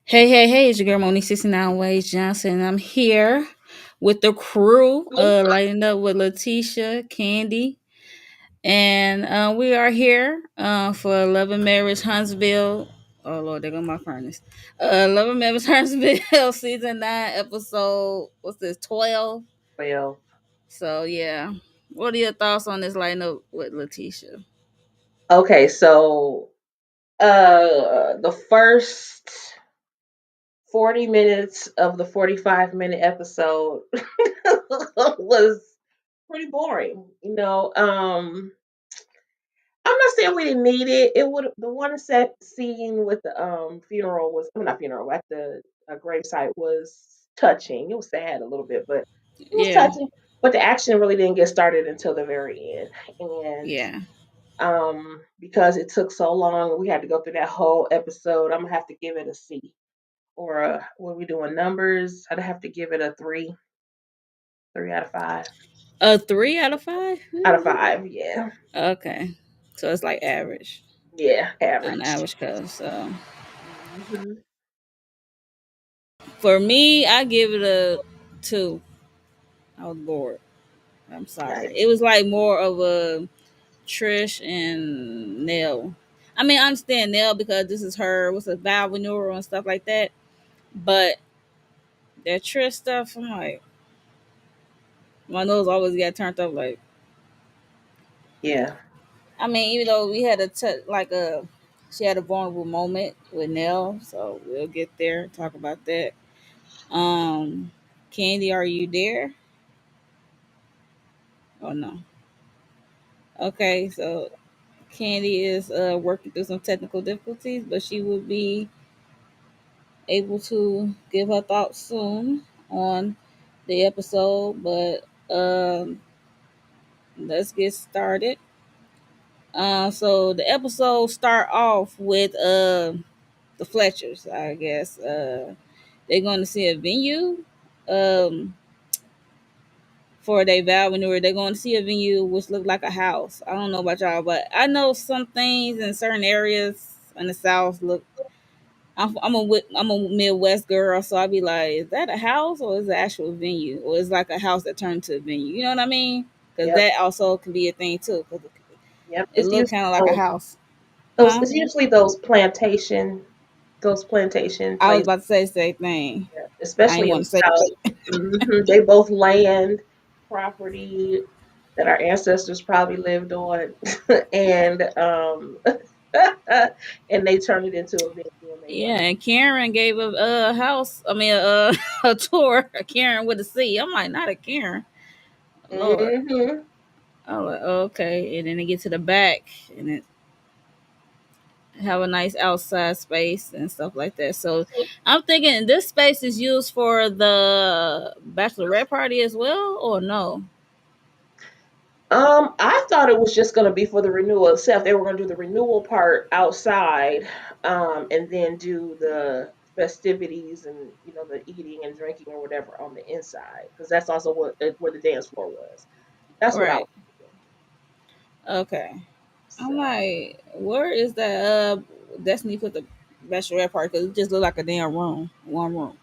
Hey, hey, hey, it's your girl Monique 69 Ways Johnson. I'm here with the crew, lighting up with Letitia, Candy, and we are here for Love and Marriage Huntsville. Oh, Lord, there go my furnace. Love and Marriage Huntsville, Season 9, Episode, what's this, 12? Well, So, yeah. What are your thoughts on this lighting up with Letitia? okay, so the first 40 minutes of the 45-minute episode was pretty boring. I'm not saying we didn't need it. It would the one set scene with the funeral was not funeral at the gravesite was touching. It was sad a little bit, but it was Yeah, touching. But the action really didn't get started until the very end, and yeah. because it took so long. We had to go through that whole episode. I'm gonna have to give it a C or what we doing numbers. I'd have to give it a 3 out of 5. A 3 out of 5? Out of 5, yeah, Okay. So it's like average. yeah, An average. average coast. So Hmm. for me, I give it a 2. I was bored. I'm sorry. It Nice. was like more of a Trish and Nell. I mean, I understand Nell because this is her, what's a vow renewal and stuff like that. But that Trish stuff, I'm like, my nose always got turned up. Like, Yeah, I mean, even though we had she had a vulnerable moment with Nell, so we'll get there, talk about that. Um, Candy, are you there? Oh no. Okay, so Candy is working through some technical difficulties, but she will be able to give her thoughts soon on the episode. But let's get started. So the episode start off with the Fletchers, I guess. They're going to see a venue. Um, for their vow renewal. They're going to see a venue which look like a house. I don't know about y'all, but I know some things in certain areas in the South look. I'm a Midwest girl, so I'd be like, is that a house or is it an actual venue, or is it like a house that turned to a venue? You know what I mean? Because yep, that also can be a thing too. Because yep. it look kind of like a house, It's huh? usually those plantation I was places, about to say the same thing. I ain't especially in want the to say South. it. They both land property that our ancestors probably lived on, and and they turn it into a venue and make Yeah, money. and Karen gave a house. I mean, a tour. A Karen with a C. I'm like, not a Karen. Lord. Hmm. I was like, okay. And then they get to the back and it have a nice outside space and stuff like that. So I'm thinking this space is used for the bachelorette party as well, or no? I thought it was just going to be for the renewal itself. They were going to do the renewal part outside, and then do the festivities and the eating and drinking or whatever on the inside, because that's also where the dance floor was. That's what I was Right. thinking. Okay. I'm So like, where is that Destiny put the bachelorette party? Because it just looked like a damn room, one room.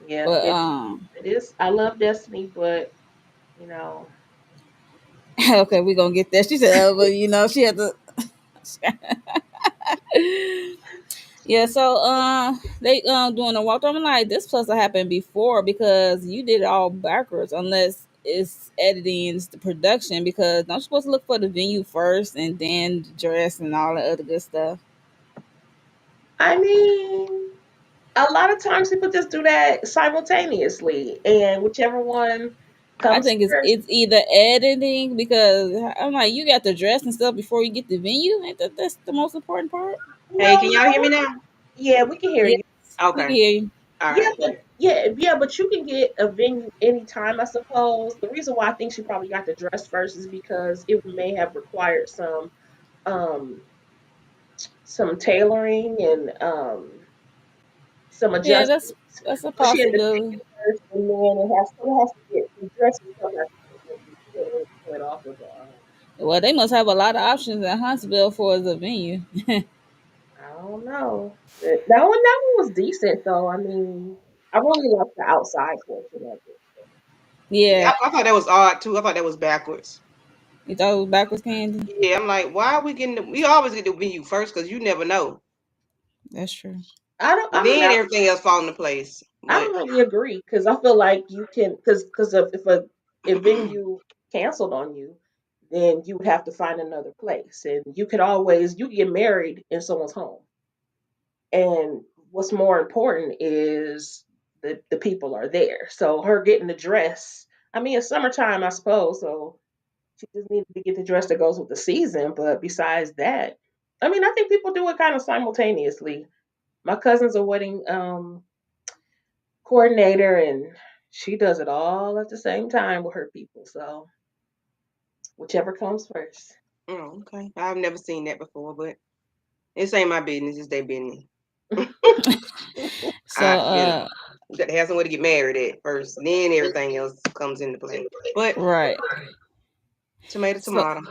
yeah, But it is. I love Destiny, but you know, okay, we gonna get there. She said, but she had to. Yeah, so they doing a walkthrough. I'm like, this supposed to happen before because you did it all backwards, unless it's editing, it's the production. Because I'm supposed to look for the venue first and then the dress and all the other good stuff. I mean, a lot of times people just do that simultaneously, and whichever one I comes think it's first. it's either editing because I'm like, you got the dress and stuff before you get the venue. Ain't that's the most important part? Hey, Well, can y'all hear me now? yeah, we can hear Yes, you. we can Okay. hear you. All Yeah, right. but but you can get a venue anytime, I suppose. The reason why I think she probably got the dress first is because it may have required um some tailoring and some Yeah, adjustments. that's a So she had to take possibility. it first, and then it has to get the dress still has to be put off of. Well, they must have a lot of options in Huntsville for the venue. don't know. That one was decent though. I mean, I really liked the outside portion of it. Yeah, Yeah, I thought that was odd too. I thought that was backwards. you thought it was backwards candy. Yeah, I'm like, why are we getting the? We always get the venue first because you never know, That's true. I don't. I and mean, then everything else fall into place. I But don't really agree because I feel like you can because if a venue canceled on you, then you would have to find another place, and you could get married in someone's home. And what's more important is the people are there. So her getting the dress. I mean, it's summertime, I suppose. So she just needed to get the dress that goes with the season. But besides that, I mean, I think people do it kind of simultaneously. My cousin's a wedding coordinator, and she does it all at the same time with her people. So whichever comes first. oh, okay, I've never seen that before. But this ain't my business; it's their business. So, I you got to have somewhere to get married at first, then everything else comes into play. But right. tomato, So, tomato.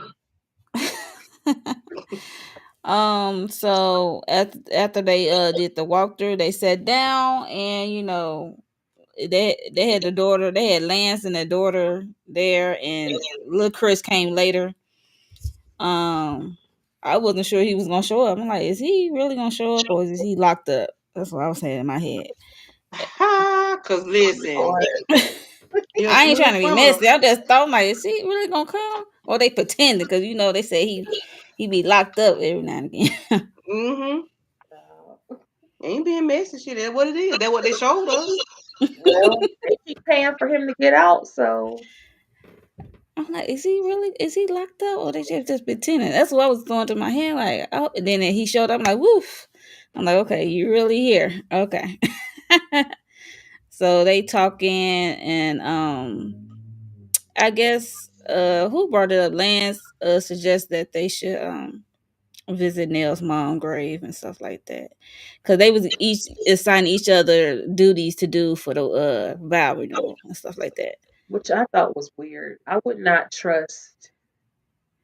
so after they did the walkthrough, they sat down and they had the daughter, they had Lance and their daughter there, and little Chris came later. Um, I wasn't sure he was gonna show up. I'm like, is he really gonna show up or is he locked up? That's what I was saying in my head. Ha! Cause listen, Or he a I ain't trying smooth to be criminal. messy. I just thought, like, is he really gonna come? Or they pretending because they say he be locked up every now and again. Mm-hmm. uh, Ain't being messy. Shit, that's what it is. That's what they showed us. well, they keep paying for him to get out, so I'm like, is he locked up or they just pretending? That's what I was going through my head. Like, oh, and then he showed up. I'm like, woof. I'm like, okay, you really here? Okay. So they talking, and I guess who brought it up? Lance suggests that they should visit Nell's mom grave and stuff like that, because they was each assigning each other duties to do for the vow renewal and stuff like that. which I thought was weird. I would not trust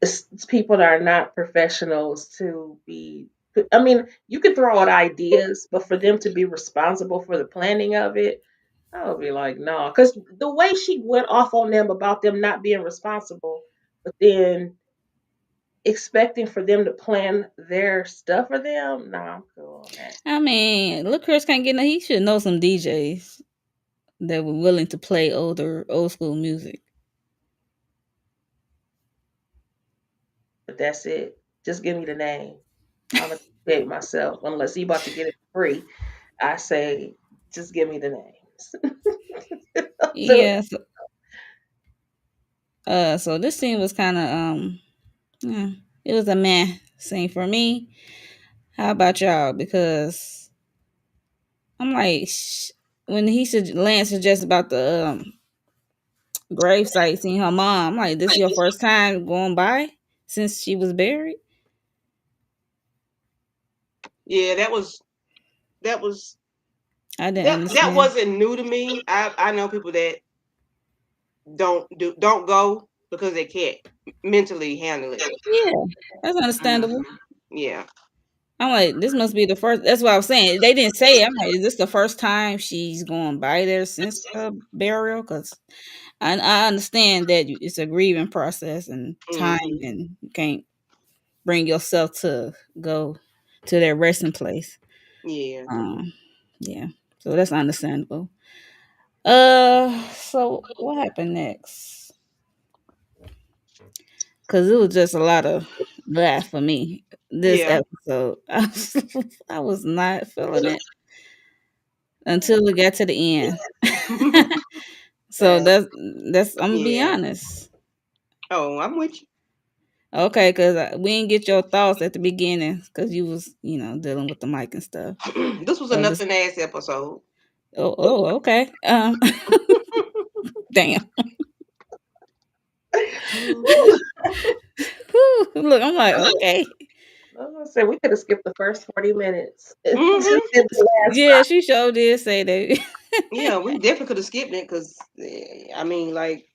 it's people that are not professionals to be. I mean, you can throw out ideas, but for them to be responsible for the planning of it, I would be like, no. Because the way she went off on them about them not being responsible, but then expecting for them to plan their stuff for them, nah, I'm cool on that. I mean, look, Chris can't get no. He should know some DJs that were willing to play old school music. But that's it. Just give me the name. I'll educate myself. Unless he about to get it free, I say, just give me the names. So Yeah. So this scene was kind of yeah, it was a meh scene for me. How about y'all? Because I'm like, when Lance suggests about the gravesite, seeing her mom, I'm like, this is your first time going by since she was buried? Yeah, that was I didn't that understand. wasn't new to me. I know people that don't go because they can't mentally handle it. Yeah, that's Mhm. understandable. Yeah. I'm like, this must be the first. That's what I was saying. They didn't say it. I'm like, is this the first time she's going by there since her burial? Because I understand that it's a grieving process and time, Hmm. and you can't bring yourself to go to their resting place. Yeah. Um, yeah, so that's understandable. So what happened next? Because it was just a lot of that for me this Yeah. episode. I was not feeling it until we got to the end. So yeah, that's I'm gonna be Yeah. honest. Oh, I'm with Okay, because we didn't get your thoughts at the beginning because you was dealing with the mic and stuff. you. This was a So this nothing ass episode. okay. Damn. Mhm. Whew, look, I'm like, okay. I was gonna say we could have skipped the first 40 minutes and Mhm. just did the last Yeah, she sure did say that. Yeah, we definitely could have skipped it because I mean, like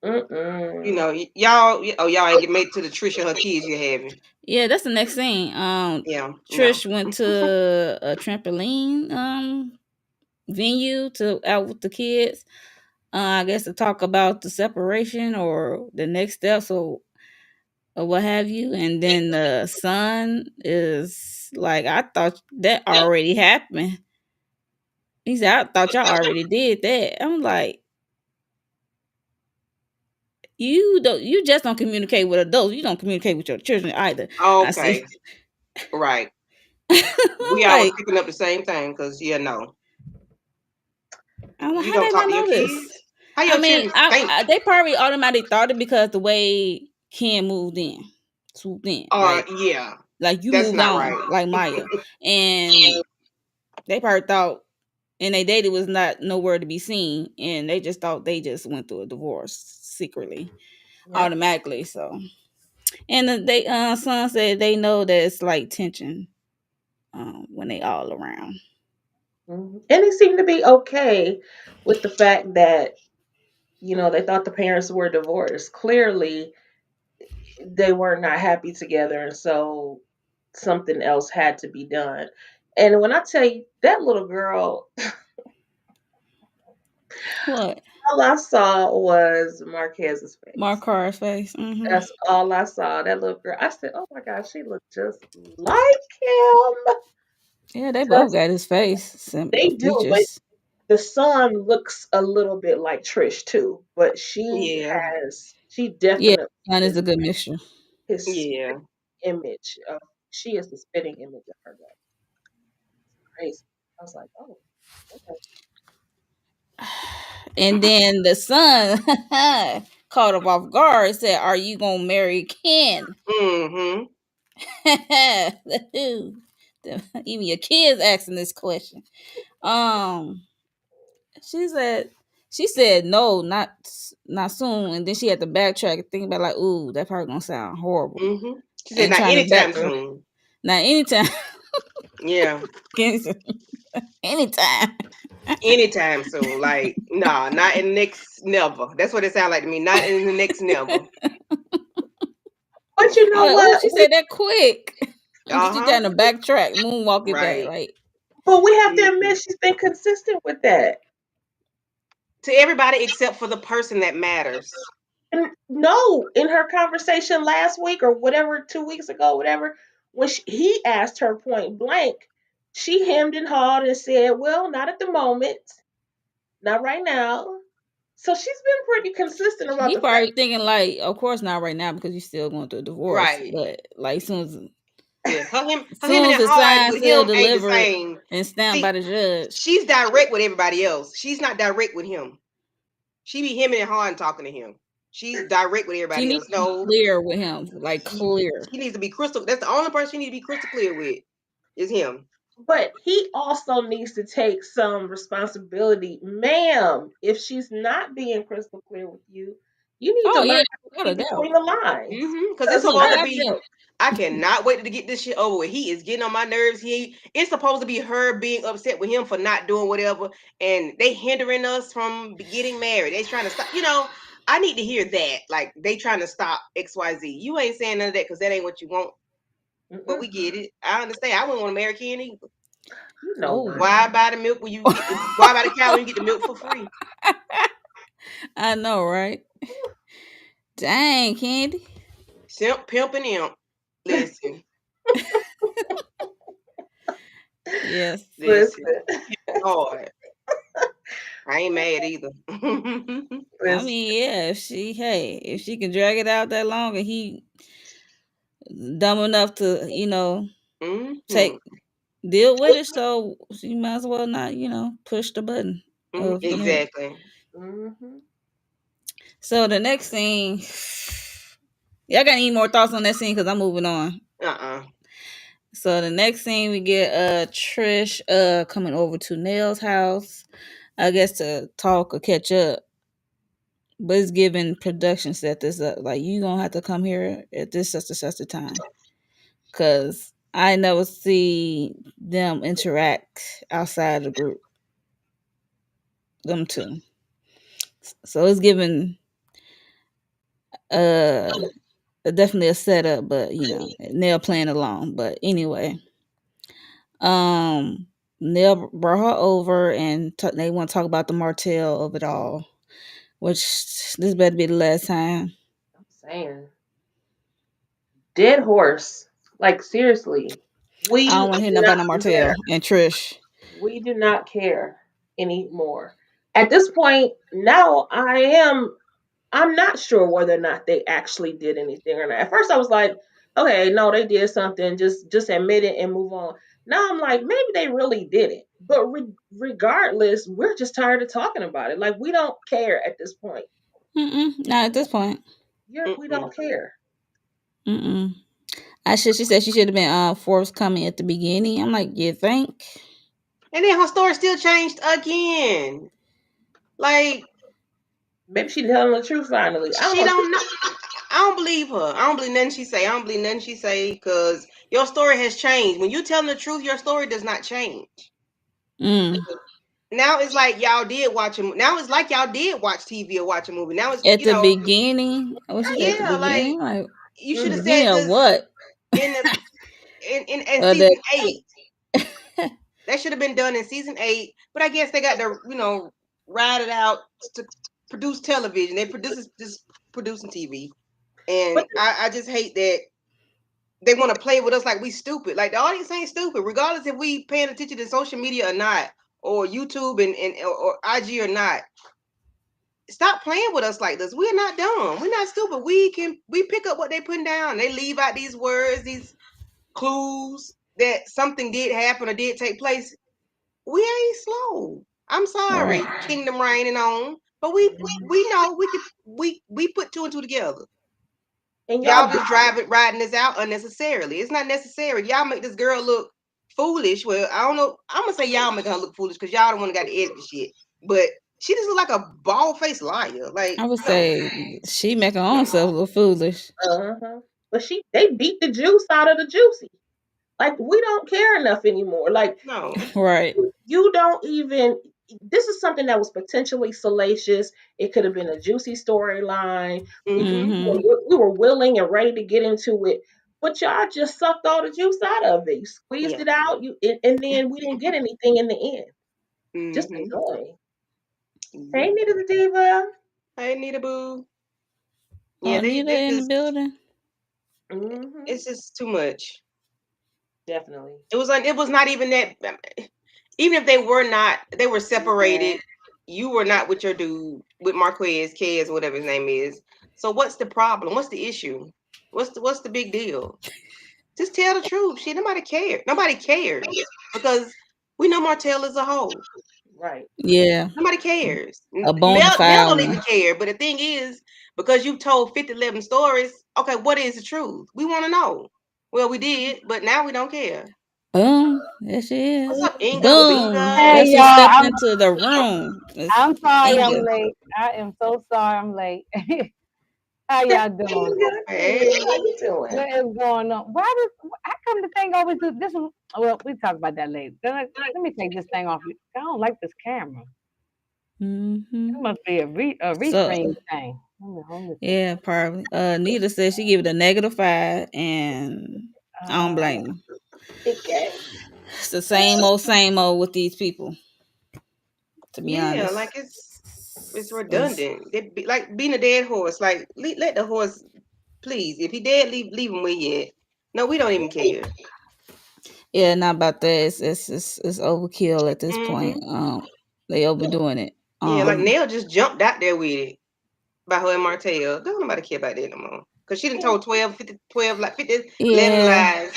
Mm-mm. y'all ain't get made it to the Trisha and her kids you're having. Yeah, that's the next scene. Yeah, no. Trish went to a trampoline venue to out with the kids. I guess to talk about the separation or the next steps or what have you. And then the son is like, I thought that already happened. He said, I thought y'all already did that. I'm like, you just don't communicate with adults. You don't communicate with your children either. I see. Okay, right. We I'm all was like, picking up the same thing because no, I'm like, you how don't they talk not to your know this? kids. How I your mean, children think? they probably automatically thought it because the way Ken moved in, swooped in, Yeah, like you that's moved not on, right. like Maya, and they probably thought, and they dated was not nowhere to be seen, and they just thought they just went through a divorce secretly, Yep. automatically. So, and they son said they know that it's like tension when they all around. And he seemed to be okay with the fact that, they thought the parents were divorced. Clearly, they were not happy together, and so something else had to be done. And when I tell you that little girl, What? all I saw was Marquez's Mark face. Carr's face. Hmm. That's all I saw. That little girl. I said, "Oh my gosh, she looked just like him." Yeah, they both Just got his face, they do, but features. the son looks a little bit like Trish too. But Yeah, she Yeah, definitely mine is is a good mixture. his yeah. image of. She is the spitting image of her dad. Crazy. I was like, oh, okay. And then the son caught him off guard, said, "Are you gonna marry Ken?" Mm-hmm. Even your kids asking this question. Um, she said, no, not soon. And then she had to backtrack and think about like, ooh, that probably gonna sound horrible. Mm-hmm. She said, And "Not trying to back anytime soon." now anytime, Yeah, anytime. anytime soon. Like, nah, not in the next never. That's what it sounds like to me. Not in the next never. But you I'm know like, oh, what? she said that quick. Uh She huh. trying to backtrack, moonwalk it back. Right. Like, We have to Mhm. admit she's been consistent with that. To everybody except for the person that matters. And no, in her conversation last week or whatever, 2 weeks ago, whatever, when he asked her point blank, she hemmed and hawed and said, "Well, not at the moment, not right now." So she's been pretty consistent about he the fact. probably thinking like, of course not right now because you're still going through a divorce. Right. But like, Yeah. Her him and soon as that the hard sign with still him ain't the delivered same. and stamped by See, the judge, she's direct with everybody else. She's not direct with him. She be him and hard talking to him. She's direct with she everybody needs else. to be No, clear with him, like clear. she needs to be crystal. That's the only person she needs to be crystal clear with is him. But he also needs to take some responsibility. Ma'am, if she's not being crystal clear with you, you need to Oh learn yeah, how to without a read doubt. between the lines. Because it's Because supposed to Without a be. doubt. I cannot wait to get this shit over with. He is getting on my nerves. It's supposed to be her being upset with him for not doing whatever, and they hindering us from getting married. They trying to stop. I need to hear that. Like they trying to stop XYZ. You ain't saying none of that because that ain't what you want. But mm-mm, we get it. I understand. I wouldn't want to marry Ken either. you know Oh, what? Why buy the milk when you get the why buy the cow when you get the milk for free? I know, right? Dang, Candy. Simp, pimp, and imp. Listen, Yes. listen. Listen, Hard. I ain't mad either. I listen. mean, yeah. If she can drag it out that long, and he dumb enough to, hmm take deal with it, so she might as well not, push the button of the milk. Exactly. Hmm. So the next thing, y'all got any more thoughts on that scene? Because I'm moving on. Uh-uh. So the next scene, we get Trish coming over to Nell's house, I guess to talk or catch up. But it's giving production set this up. Like, you gonna have to come here at this such a time. Cause I never see them interact outside the group. Them two. So it's giving Uh, definitely a setup, but Nell playing along. But anyway, um, Nell brought her over, and they want to talk about the Martell of it all. Which this better be the last time. I'm saying dead horse. Like seriously, I we don't want to do hear nothing not about no care. Martell and Trish. We do not care anymore. At this point, now I'm not sure whether or not they actually did anything or not. At first I was like, okay, no, they did something, just admit it and move on. Now I'm like, maybe they really did it. But regardless, we're just tired of talking about it. Like we don't care at this point. Not at this point. We Mm-mm. don't care. Mm-mm. She said she should have been forthcoming at the beginning. I'm like, you think? And then her story still changed again. Like Maybe she telling the truth finally. I don't she know. don't know. I don't believe her. I don't believe nothing she say. I don't believe nothing she say because your story has changed. When you telling the truth, your story does not change. Mm. Now it's like y'all did watch a. Now it's like y'all did watch TV or watch a movie. Now it's At the beginning, what she said at the yeah, like beginning, like you should have Mhm. beginning said of this what? in the in The season 8. That should have been done in season 8. But I guess they got to ride it out to produce television. They produce just producing TV, and But I just hate that they want to play with us like we stupid. Like the audience ain't stupid, regardless if we paying attention to social media or not, or YouTube or IG or not. Stop playing with us like this. We're not dumb. We're not stupid. We pick up what they putting down. They leave out these words, these clues that something did happen or did take place. We ain't slow. I'm right. sorry, Kingdom reigning on, but mhm. we know we put two and two together. And Y'all y'all just riding this out unnecessarily. It's not necessary. Y'all make this girl look foolish. Well, I don't know. I'm gonna say y'all make her look foolish because y'all don't want to got to edit the shit. But she just look like a bald faced liar. Like I would no, say she make her own self look foolish. uh-huh. But they beat the juice out of the juicy. Like we don't care enough anymore. Like no. Right. you don't even. This is something that was potentially salacious. It could have been a juicy storyline. Mm-hmm. Mm-hmm. We were willing and ready to get into it, but y'all just sucked all the juice out of it. You squeezed Yeah. it out. And then we didn't get anything in the end. Just Mm-hmm. annoying. Hey, Yep. Nita the Diva. Hey, Nita Boo. Yeah, Anita they in the just building. Hmm. it's just too much. Definitely. It was not even that. Even if they were not, they were separated. You were not with your dude, with Marquez, Kez, whatever his name is. So what's the problem? What's the issue? What's the big deal? Just tell the truth. Shit, nobody cares. Nobody cares because we know Martell is a hoe. Right. Yeah. Nobody cares. A bona Nell fide don't even one. care. But the thing is, because you told 50, 11 stories, okay, what is the truth? We want to know. Well, we did, but now we don't care. Boom. There she What's is. up, Inga Boom. Binga? Hey Guess who y'all, stepped into the room? It's I'm sorry I'm Inga. late. I am so sorry I'm late. How y'all doing? Hey, Hey. how you doing? What is going on? Why does I come to think always do this one? Well, we talk about that later. Let me take this thing off. I don't like this camera. Mm-hmm. It must be a So restream thing. Let me see. yeah, probably. Nita said she give it a -5, and I don't Uh, blame her. Okay. It's the same old with these people. To be Yeah, honest, like it's it's, redundant. Like being a dead horse. Like let the horse, please. If he dead, leave him where he at. No, we don't even care. yeah, not about that. It's overkill at this point. Hmm. They overdoing it. Yeah, like Nell just jumped out there with it by her and Martell. Don't nobody care about that no more. Cause she done told 12, 50, 12, like 50, 11 Yeah, lies.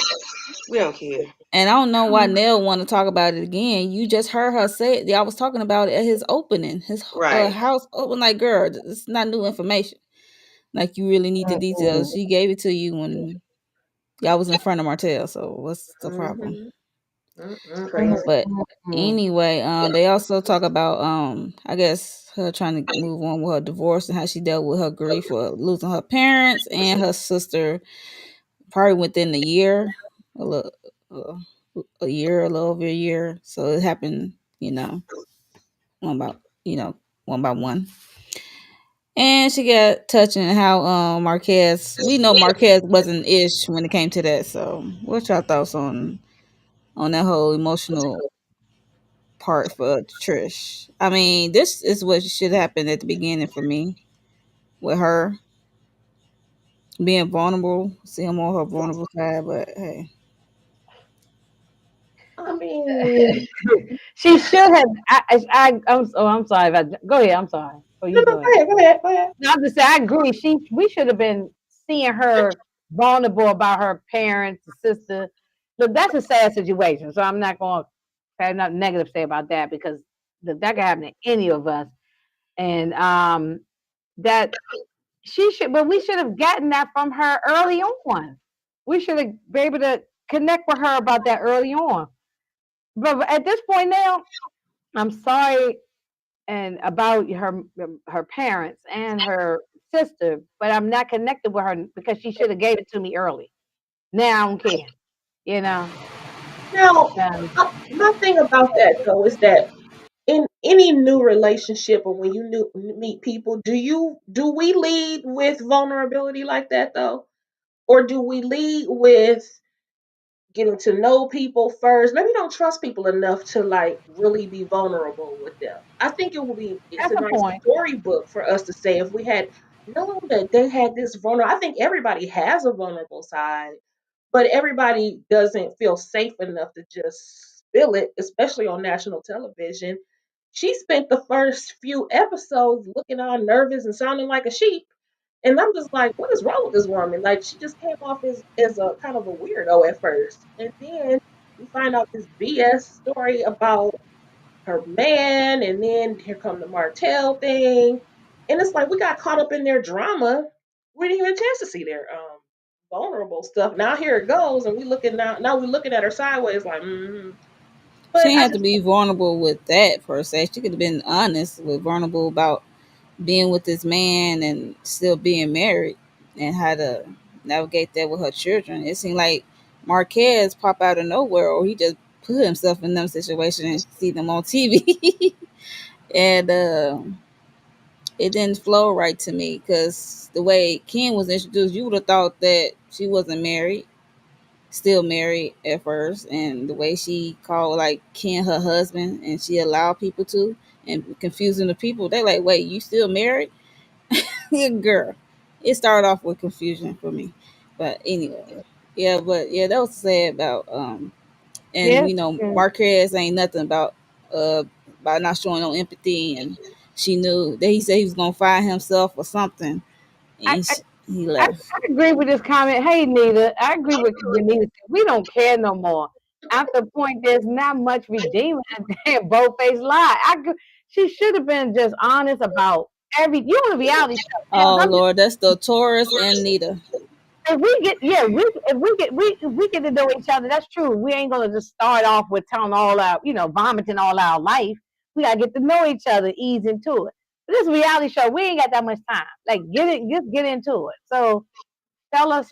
We don't care. and I don't know why Nell want to talk about it again. You just heard her say it. Y'all was talking about it at his opening, his Right. house open. Like, girl, it's not new information. Like, you really need the details. mm-mm. She gave it to you when y'all was in front of Martell. So what's the problem? Mm-hmm. It's Mm-mm-mm. crazy. But Mm-mm. anyway, they also talk about I guess her trying to move on with her divorce and how she dealt with her grief for losing her parents and her sister probably within a year, a little, uh, a year, a little over a year. So it happened, one by one by one. And she got touching how Marquez. We know Marquez wasn't ish when it came to that. So, what's your thoughts on that whole emotional part for Trish? I mean, this is what should happen at the beginning for me with her being vulnerable, seeing more of her vulnerable side. But hey, I mean, She should have. I'm sorry. If I, go ahead. I'm sorry. Oh, no, you no, go go ahead. ahead, go ahead, go ahead. No, I'm just saying. I agree. We should have been seeing her vulnerable about her parents, sister. Look, that's a sad situation. So I'm not going to have nothing negative to say about that because that could happen to any of us. And that she should, but we should have gotten that from her early on. We should have been able to connect with her about that early on. But at this point now, I'm sorry and about her parents and her sister, but I'm not connected with her because she should have gave it to me early. Now I don't care, you know. Now, Um, my thing about that though is that in any new relationship or when you meet people, do we lead with vulnerability like that though, or do we lead with getting to know people first? Maybe don't trust people enough to like really be vulnerable with them. I think it would be it's that's a a nice point. storybook for us to say if we had known that they had this vulnerable. I think everybody has a vulnerable side, but everybody doesn't feel safe enough to just spill it, especially on national television. She spent the first few episodes looking all nervous and sounding like a sheep. And I'm just like, what is wrong with this woman? Like, she just came off as a kind of a weirdo at first. And then we find out this BS story about her man. And then here come the Martell thing. And it's like, we got caught up in their drama. We didn't even have a chance to see their vulnerable stuff. Now here it goes. And we looking now we're looking at her sideways like, she But didn't I have to just, be vulnerable with that per se. She could have been honest with vulnerable about being with this man and still being married and how to navigate that with her children. It seemed like Marquez pop out of nowhere or he just put himself in them situations and see them on TV. And it didn't flow right to me because the way Ken was introduced, you would have thought that she wasn't married, still married at first, and the way she called like Ken her husband and she allowed people to and confusing the people. They like, wait, you still married? Yeah, girl. It started off with confusion for me. But anyway. Yeah, but yeah, that was sad about and Yes, you know, and Marquez ain't nothing about not showing no empathy and she knew that he said he was gonna find himself or something I, and I, he I left. agree with this comment. Hey, Nita, I agree with Nita. We don't care no more. At the point, there's not much redeeming a damn bold-faced lie. She should have been just honest about every. You on a reality show, Tails. Oh Lord, that's the Taurus and Nita. If we get, yeah, if we get to know each other, that's true. We ain't gonna just start off with telling all our, vomiting all our life. We gotta get to know each other, ease into it. But this reality show, we ain't got that much time. Like, just get into it. So tell us,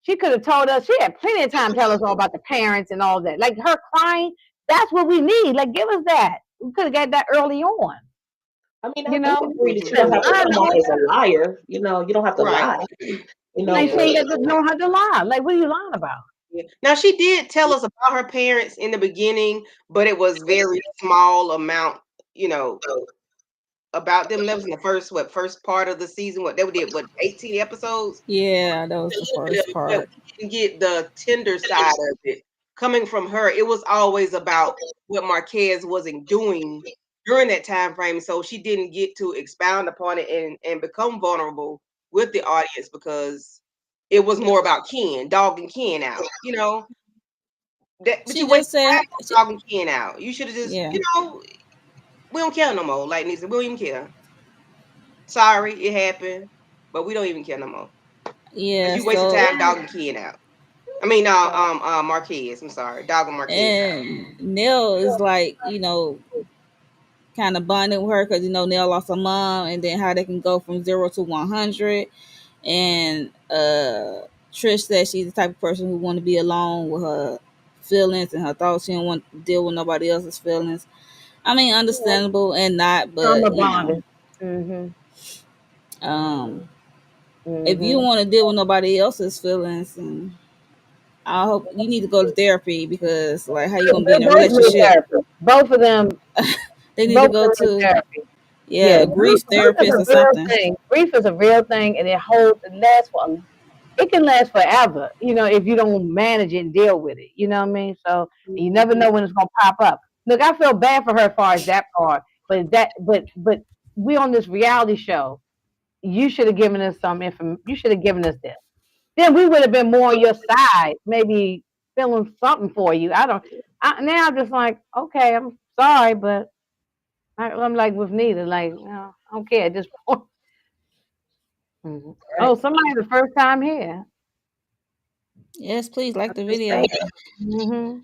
she could have told us. She had plenty of time to tell us all about the parents and all that. Like her crying, that's what we need. Like, give us that. We could have got that early on. I mean, I You do know, agree that you the don't have to line come off on as a liar. You don't have to Right. lie. like Yeah. she ain't But got to know how to lie. Like, what are you lying about? Yeah. Now she did tell us about her parents in the beginning, but it was very small amount, you know, about them. That was in the first part of the season. What they did, what 18 episodes? Yeah, that was A the little bit of first it, but part. we didn't get the tender side of it coming from her. It was always about what Marquez wasn't doing during that time frame, so she didn't get to expound upon it and become vulnerable with the audience because it was more about Ken, dogging Ken out. But She you wasted just said she, time dogging Ken out. You should have just, yeah. we don't care no more. Like Nisa, we don't even care. Sorry, it happened, but we don't even care no more because Yeah, you wasted so time dogging Ken out. I mean, Marquez. I'm sorry, dogging Marquez out. and Nell is like, kind of bonding with her because Nell lost her mom, and then how they can go from 0 to 100. And Trish said she's the type of person who want to be alone with her feelings and her thoughts. She don't want to deal with nobody else's feelings. I mean, understandable and not, Trauma but bonding. Hmm. Um, if you Hmm. want to deal with nobody else's feelings, and I hope you need to go to therapy because, like, how you gonna be They in a both need relationship? therapy. Both of them, They need to both of go them need to, therapy. yeah, Yeah, a grief grief is therapist a or real something. thing. Grief is a real thing, and it lasts it can last forever. If you don't manage it and deal with it. You know what I mean? So you never know Mhm. when it's gonna pop up. Look, I feel bad for her as far as that part, but we on this reality show. You should have given us some information. You should have given us this. Then we would have been more on your side, maybe feeling something for you. I don't. Now I'm just like, okay, I'm sorry, but I'm like with Nita, like, no, I don't care at this point. Mhm. Oh, Right. somebody the first time here. Yes, please like I'm the just saying. video. Hmm.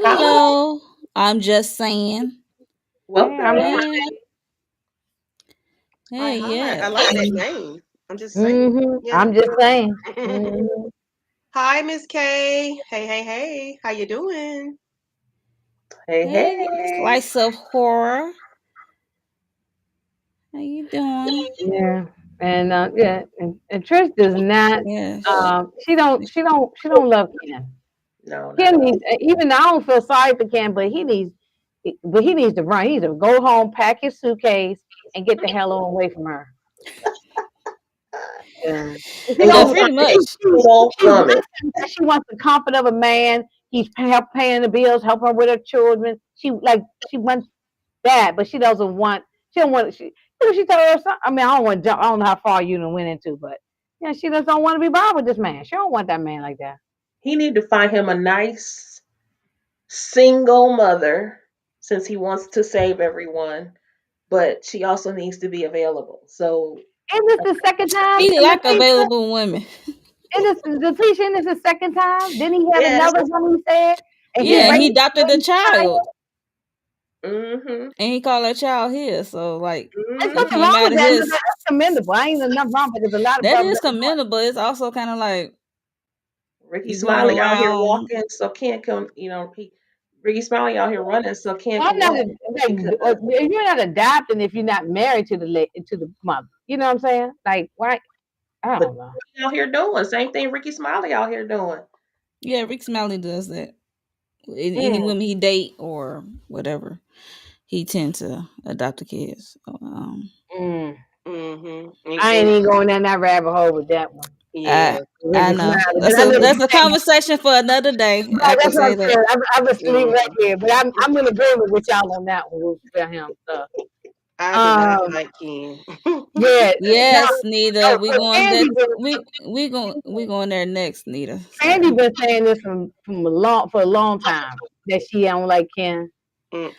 Hi. Hello, I'm just saying. Hey, I'm Welcome. Hey, Hi, hey, hi. I yes. like that name. I'm just saying. Yeah. I'm just saying. Hmm. Hi, Miss K. Hey, hey, hey. How you doing? Hey, Hey, hey. slice of horror. How you doing? Yeah, and yeah, and Trish does not. Yes. She don't love Ken. No, not Ken at all. needs, even I don't feel sorry for Ken, but he needs to run. He needs to go home, pack his suitcase, and get the hell on away from her. Yeah. And she And Yeah, go don't. find pretty a much. single She woman. wants him because she wants the comfort of a man. He's paying the bills, helping her with her children. She wants that, but she doesn't want. She don't want. She told her son. I mean, I don't want to jump. I don't know how far you done went into, but yeah, she just don't want to be bothered with this man. She don't want that man like that. He need to find him a nice single mother since he wants to save everyone, but she also needs to be available. So, And this the second time, He like Letitia. available women. And this Letitia, and this the second time. Then he had yes. another one. He said, and he Yeah, and he raised adopted the his child. child, Mhm. and he called that child his. So, like, There's he Mhm. nothing came wrong out with of that. his. That's commendable. I ain't nothing wrong because a lot of That brothers is that do it. commendable. It's also kind of like Ricky you going Smiley out here around. walking, so can't come. Ricky Smiley out here running, so can't I'm can not walk because you're not adopting if you're not married to the mother. You know what I'm saying? Like why? I but don't know. what he out here doing? Same thing Ricky Smiley out here doing. Yeah, Rick Smiley does that. Any Mm, women he date or whatever, he tend to adopt the kids. So, mm. Mm-hmm. I ain't even going down that rabbit hole with that one. I Yeah. I Ricky know Smiley, but that's I a know what that's you're a saying. conversation for another day. Right, I can that's what I'm say that. saying. I just leave it right Mm. here. But I'm gonna agree with y'all on that one with him. So, I do not um, like Ken. yeah, no, Yes, Nita, no. we But going that we going there next, Nita. Candy Sorry. been saying this for a long time that she don't like Ken.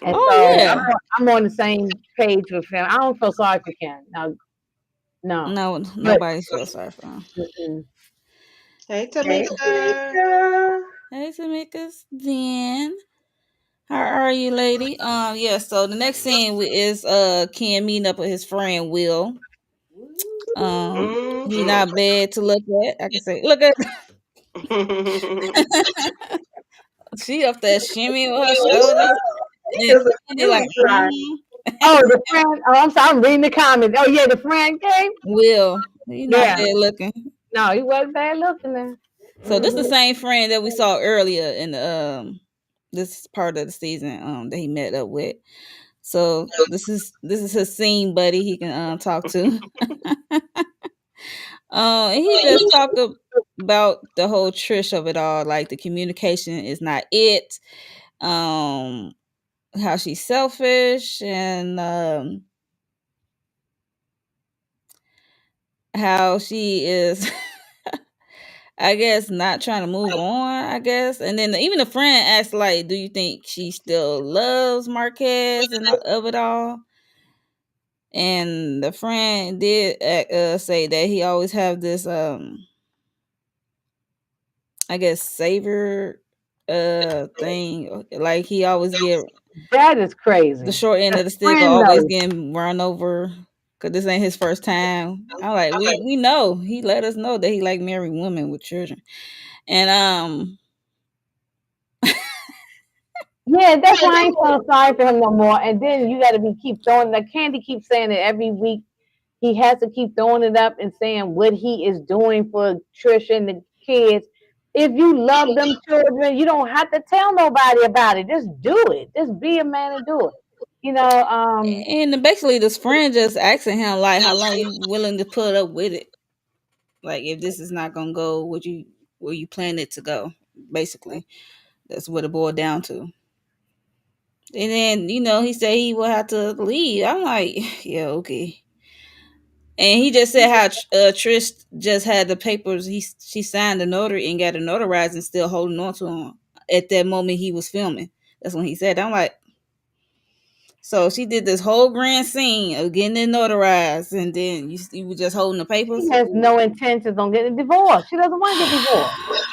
And Mm-mm. Oh so yeah. I'm on the same page with him. I don't feel sorry for Ken. No, no. No, But nobody feels sorry for him. mm-mm. Hey, Hey, Tamika. Tamika. Hey, Tamika's then. How are you, lady? Yeah. So the next scene is Ken meeting up with his friend Will. He Mm-hmm. not bad to look at. I can say, look at she up there shimmying with her shoulders, and It's a Andy like, cutie pie. Oh, the friend. Oh, I'm sorry. I'm reading the comments. Oh yeah, the friend came. Will. He not Yeah. bad looking. No, he wasn't bad looking there. So this the Hmm. same friend that we saw earlier in the this part of the season that he met up with. So this is his scene buddy he can talk to. And he just talked about the whole Trish of it all, like the communication is not it. Um, how she's selfish and how she is I guess not trying to move on, I guess. And then even the friend asked like, do you think she still loves Marquez and of it all? And the friend did say that he always have this I guess savior thing, like he always get That is the crazy. short end The of the stick or friend always knows. getting run over because this ain't his first time. I'm like, we know he let us know that he like married women with children, and Yeah, that's why I ain't feeling sorry for him no more. And then you got to keep throwing. Like Candy keeps saying it every week. He has to keep throwing it up and saying what he is doing for Trisha and the kids. If you love them children, you don't have to tell nobody about it. Just do it. Just be a man and do it. You know, And basically, this friend just asking him like, "How long you willing to put up with it? Like, if this is not gonna go, would you where you plan it to go?" Basically, that's what it boiled down to. And then he said he will have to leave. I'm like, yeah, okay. And he just said how Trish just had the papers. She signed the notary and got it notarized and still holding on to him at that moment he was filming. That's when he said. I'm like, so she did this whole grand scene of getting it notarized, and then you were just holding the she papers. has no intentions on getting divorced. She doesn't want to get divorced.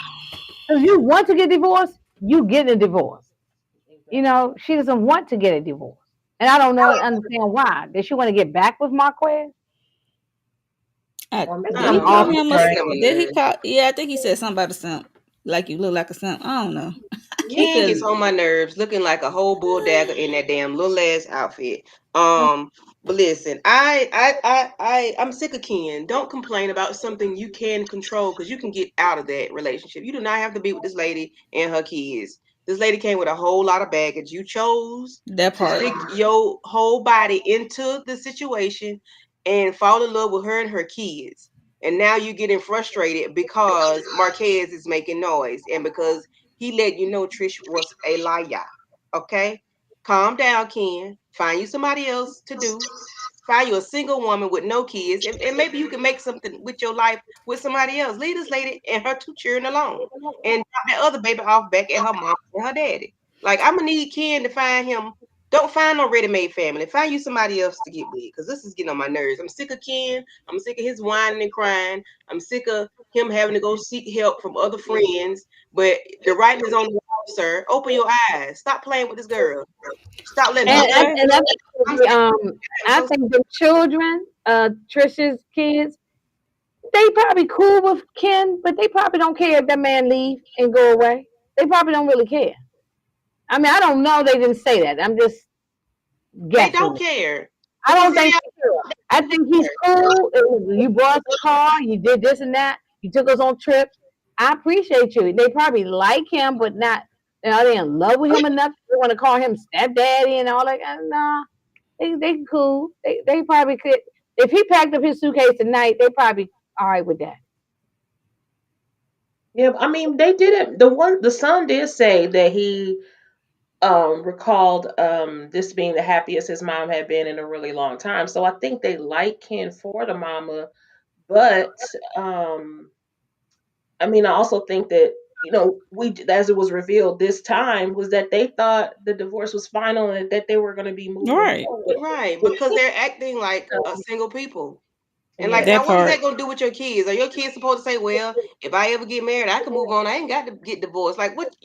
Because you want to get divorced, you get a divorce. You Exactly. know, she doesn't want to get a divorce. And I don't know understand why. Does she want to get back with Marquez? Or That's Did maybe some he he call was awful him a? trying Get on my to. Did he nerves. call? Yeah, I think he said something about a simp. Like you look like a simp. I don't know. Ken Because gets on my nerves, looking like a whole bull dagger in that damn little ass outfit. But listen, I'm sick of Ken. Don't complain about something you can control because you can get out of that relationship. You do not have to be with this lady and her kids. This lady came with a whole lot of baggage. You chose that to part. stick your whole body into the situation and fall in love with her and her kids. And now you're getting frustrated because Marquez is making noise and because he let you know Trish was a liar. Okay? Calm down, Ken. Find you somebody else to do. Find you a single woman with no kids. And maybe you can make something with your life with somebody else. Leave this lady and her two children alone. And drop that other baby off back at her mom and her daddy. Like, I'm going to need Ken to find him. Don't find no ready made family. Find you somebody else to get with because this is getting on my nerves. I'm sick of Ken. I'm sick of his whining and crying. I'm sick of him having to go seek help from other friends. But the writing is on the wall, sir. Open your eyes. Stop playing with this girl. Stop letting her go. Okay. And I I'm think sick. I'm I so think the children, Trisha's kids, they probably cool with Ken, but they probably don't care if that man leave and go away. They probably don't really care. I mean, I don't know. They didn't say that. I'm just they guessing. don't care I because don't they think have they do. I think he's cool. You bought us a car. You did this and that. You took us on trips. I appreciate you. They probably like him, but not. Are they in love with him enough? They want to call him stepdaddy and all that. Nah, they cool. They probably could. If he packed up his suitcase tonight, they probably all right with that. Yeah, I mean, they didn't. The son did say that he recalled this being the happiest his mom had been in a really long time. So I think they like Ken for the mama, but I mean, I also think that we as it was revealed this time was that they thought the divorce was final and that they were going to be moving Right. forward. right With, because they're acting like single people. And like, yeah, now That what is part. that gonna do with your kids? Are your kids supposed to say, "Well, if I ever get married, I can move on. I ain't got to get divorced." Like, what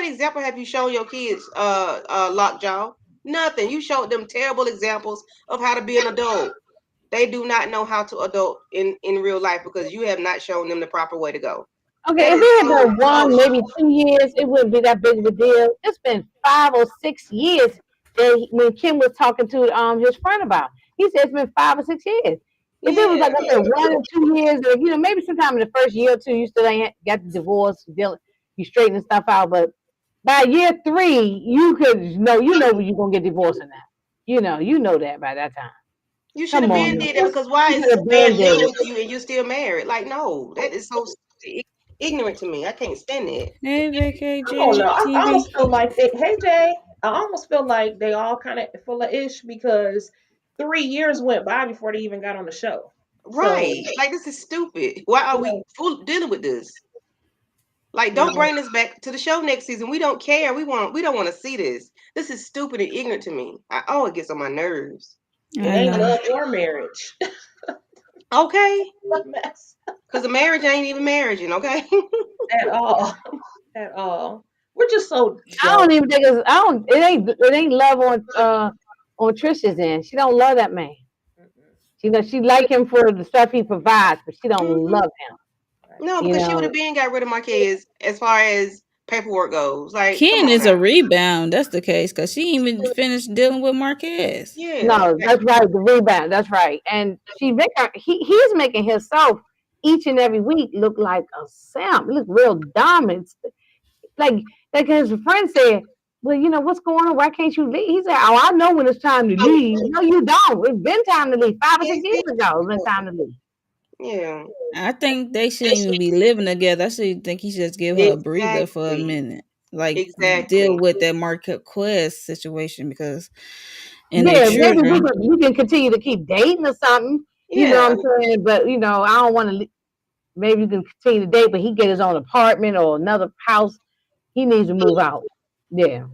example have you shown your kids, Lockjaw? Nothing. You showed them terrible examples of how to be an adult. They do not know how to adult in real life because you have not shown them the proper way to go. Okay, That if is it had so been one, bullshit. maybe 2 years, it wouldn't be that big of a deal. It's been 5 or 6 years that when Kim was talking to his friend about. He said it's been 5 or 6 years. If it was like Yeah. I said 1 or 2 years, or maybe sometime in the first year or two, you still ain't got the divorce, you straighten stuff out. But by year three, you could know you're gonna get divorced in that. You know that by that time. You should Come have on, been man. did that because why You is could this have man been living dead. with you and you're still married? Like, no, that is so ignorant to me. I can't stand it. Hey, I don't know. VKJ I TV. almost feel like they. Hey Jay, I almost feel like they all kind of full of ish because 3 years went by before they even got on the show. So Right. Like, this is stupid. Why are you we know, dealing with this? Like, you don't know, bring this back to the show next season. We don't care. We don't want to see this. This is stupid and ignorant to me. It gets on my nerves. it I ain't know. love or marriage. Okay. A mess Because the marriage ain't even marriaging, okay? at all, at all. We're just so I dumb. don't even think it's. I don't. It ain't love on Trisha's end. She don't love that man. Mm-mm. She like him for the stuff he provides, but she don't hmm love him. Right. No, You because she would have know. been got rid of Marquez as far as paperwork goes. Like, come Ken on is a now. rebound. That's the case because she ain't even finished dealing with Marquez. Yeah. No, Like, that's right. The rebound. That's right. And she make her, he's making himself each and every week look like a simp. Look real dumb. It's like his friend said. Well, you know what's going on? Why can't you leave? He said, "Oh, I know when it's time to leave." No, you don't. It's been time to leave. 5 or 6 years ago, it's been time to leave. yeah. I think they shouldn't even be living together. I should think he should just give her a breather for a Exactly. minute. Like deal Exactly. with that Marquez situation because and their Yeah, maybe we children. can, we can continue to keep dating or something. You know Yeah. what I'm saying? But I don't want to. Maybe you can continue to date, but he get his own apartment or another house. He needs to move out. Yeah.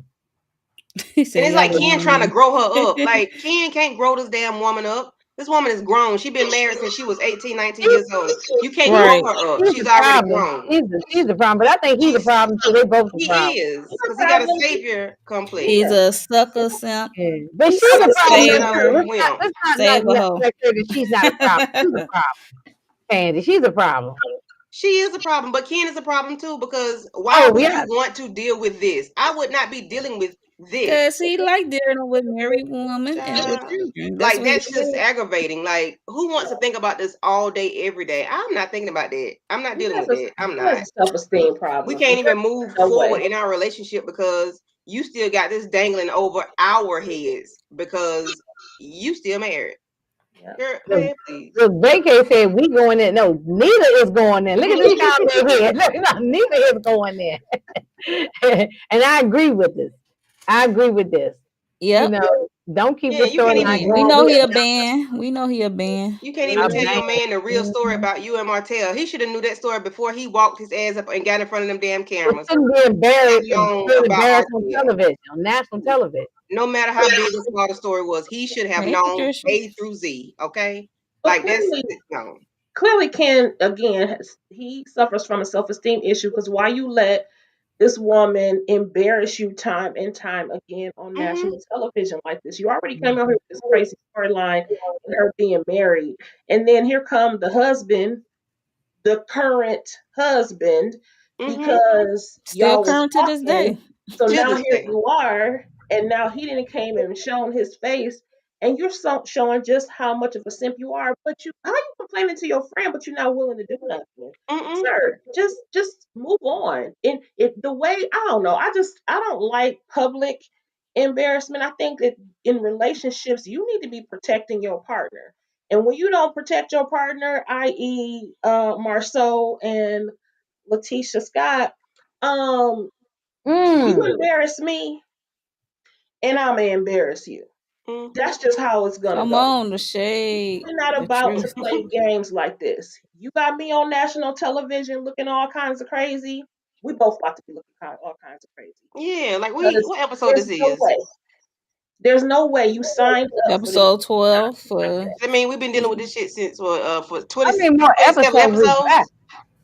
He And said it's y'all like can Ken run trying to me. grow her up. Like, Ken can't grow this damn woman up. This woman is grown. She been married since she was 18, 19 years old. You can't He's, grow Right. her up. he's She's the already problem. grown. She's the problem. But I think he's the He's problem too. They both the he problem. is. No Because he got a problem. savior complex. He's Yeah. a sucker simp. Yeah. But He's she's I'm a a sucker problem sucker Save too. and I'm too. a her. wimp. Let's Save a not hoe. say that she's not a problem. She's a problem, Candy. She's a problem. She is a problem, but Ken is a problem too because why Oh would you yeah. want to deal with this? I would not be dealing with this. Cause he like dealing with married women and with Child. children. That's Like, what he that's just aggravating. Like, who wants to think about this all day, every day? I'm not thinking about that. I'm not He dealing has with that. I'm he has not. a self-esteem We problem. can't even There's move no forward way. in our relationship because you still got this dangling over our heads because you still married. Yeah. Girl, The man, please. the vacay said we going there. No, neither is going there. Look at this guy on their head. No, neither is going there. And I agree with this. I agree with this. You Yep. know, don't keep Yeah, the you can't storyline even We going. know We he a band. We know he a band. you can't a even tell man. your man the real story Mhm. about you and Martell. He should have knew that story before he walked his ass up and got in front of them damn It cameras. shouldn't be Have embarrassed, known about embarrassed on Martell. television, on national television. No matter how big or small the story was, he should have Hey known Patricia. A through Z. Okay, But like that's clearly, no. clearly, Ken again he suffers from a self-esteem issue because why you let this woman embarrass you time and time again on Hmm. national television like this? You already came out here with this crazy storyline and her being married, and then here come the husband, the current husband, Hmm. because Still y'all was current to this day. talking. So To now this here day. you are, and now he didn't came and shown his face, and you're showing just how much of a simp you are. But you, how you complaining to your friend, but you're not willing to do nothing, Mm-mm. sir? Just move on. And it the way I don't know, I don't like public embarrassment. I think that in relationships you need to be protecting your partner. And when you don't protect your partner, i.e., Marceau and Letitia Scott, um, you Mm. embarrass me, and I'm gonna embarrass you. Hmm. That's just how it's gonna Come go. on, the shade. We're not The about to truth. play games like this. You got me on national television looking all kinds of crazy. We both about to be looking all kinds of crazy Yeah, like because what episode there's this no is? way. There's no way you signed up for this Episode 12 for I mean, we've been dealing with this shit since for How 20 many more 27 episodes we got? episodes.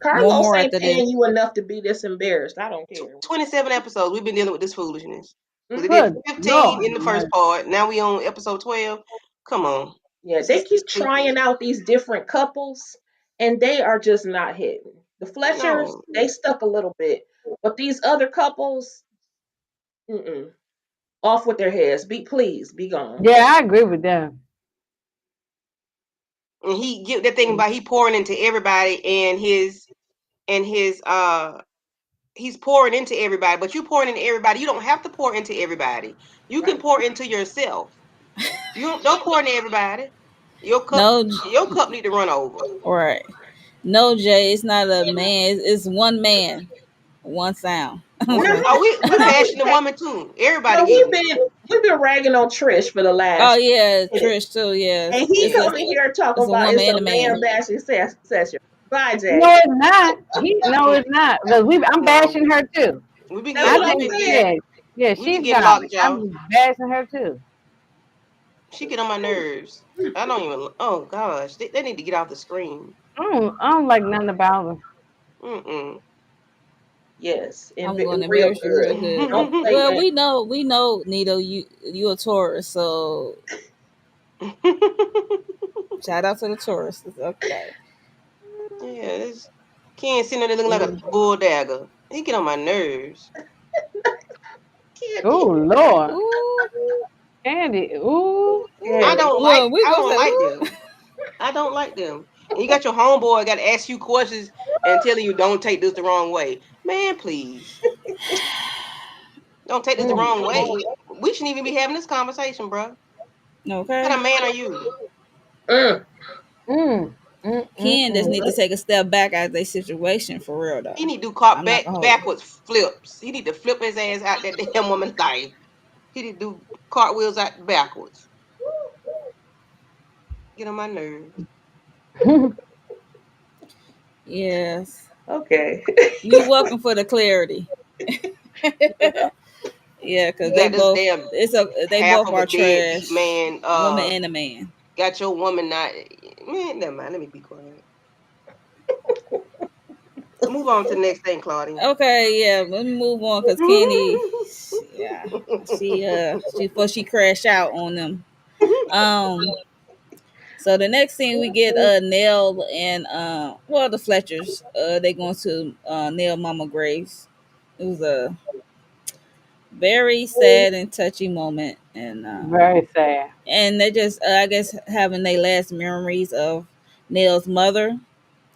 more Carlos more ain't after this. paying you enough to be this embarrassed. I don't care. 27 episodes. We've been dealing with this foolishness. Because they did Good 15 Lord. in the first part. Now we on episode 12. Come on. Yeah, This they is keep stupid. trying out these different couples and they are just not hitting. The Fletchers, No. they stuck a little bit, but these other couples, mm-mm, off with their heads. Be please, be gone. Yeah, I agree with them. And he get that thing about he pouring into everybody and his he's pouring into everybody, but you pouring into everybody. You don't have to pour into everybody. You can Right. pour into yourself. You don't pour into everybody. Your cup No, your cup need to run over. right. No, Jay, it's not a man. It's one man, one sound. Now, Okay. Oh, we're now, bashing the woman too. Everybody now getting it. we've been ragging on Trish for the Oh last yeah, minute, Trish too. Yes, and he coming here talking it's a about woman it's a and a man. man bashing session. Bye, No, Jay. it's not. No, it's not. Because I'm No. bashing her too. We've been That's getting I what we've I'm been think, getting saying. yeah, we've been she's getting garbage. locked, y'all. I'm bashing her too. She get on my nerves. I don't even. Oh gosh, they need to get off the screen. I don't like nothing about her. Mm-mm. Yes, and I'm going to real embarrass you good. real good. Don't play Well, games. we know, Nito, you a Taurus, so shout out to the Taurus. It's okay. Yeah, this Ken sitting there looking like a Mm. bull dagger, He get on my nerves. Candy. Oh Lord, Ooh, Candy. Ooh, I ooh. Candy. don't like Look, we I gonna don't say like ooh. them. I don't like them. And you got your homeboy got to ask you questions and telling you don't take this the wrong way. Man, please. Don't take this the Mm, wrong way. We shouldn't even be having this conversation, bro. What kind Okay. of man are you? Mm. mm, Ken just need to mm. take a step back out of their situation for real though. He need to do caught I'm not back gonna hold you. backwards flips. He need to flip his ass out that damn woman's life. He need to do cartwheels out backwards. Get on my nerves. Yes. Okay. You welcome for the clarity. Yeah, because You got this damn they half both of a are deadbeat trash. man. Woman and a man. Got your woman not. Man, never mind. Let me be quiet. Move on to the next thing, Claudia. Okay, yeah, let me move on because Kenny, yeah, she before she crash out on them. Um, so the next thing we get Nell and well the Fletchers they going to Nell Mama Graves. It was a very sad and touchy moment, Very sad. and they just I guess having their last memories of Nell's mother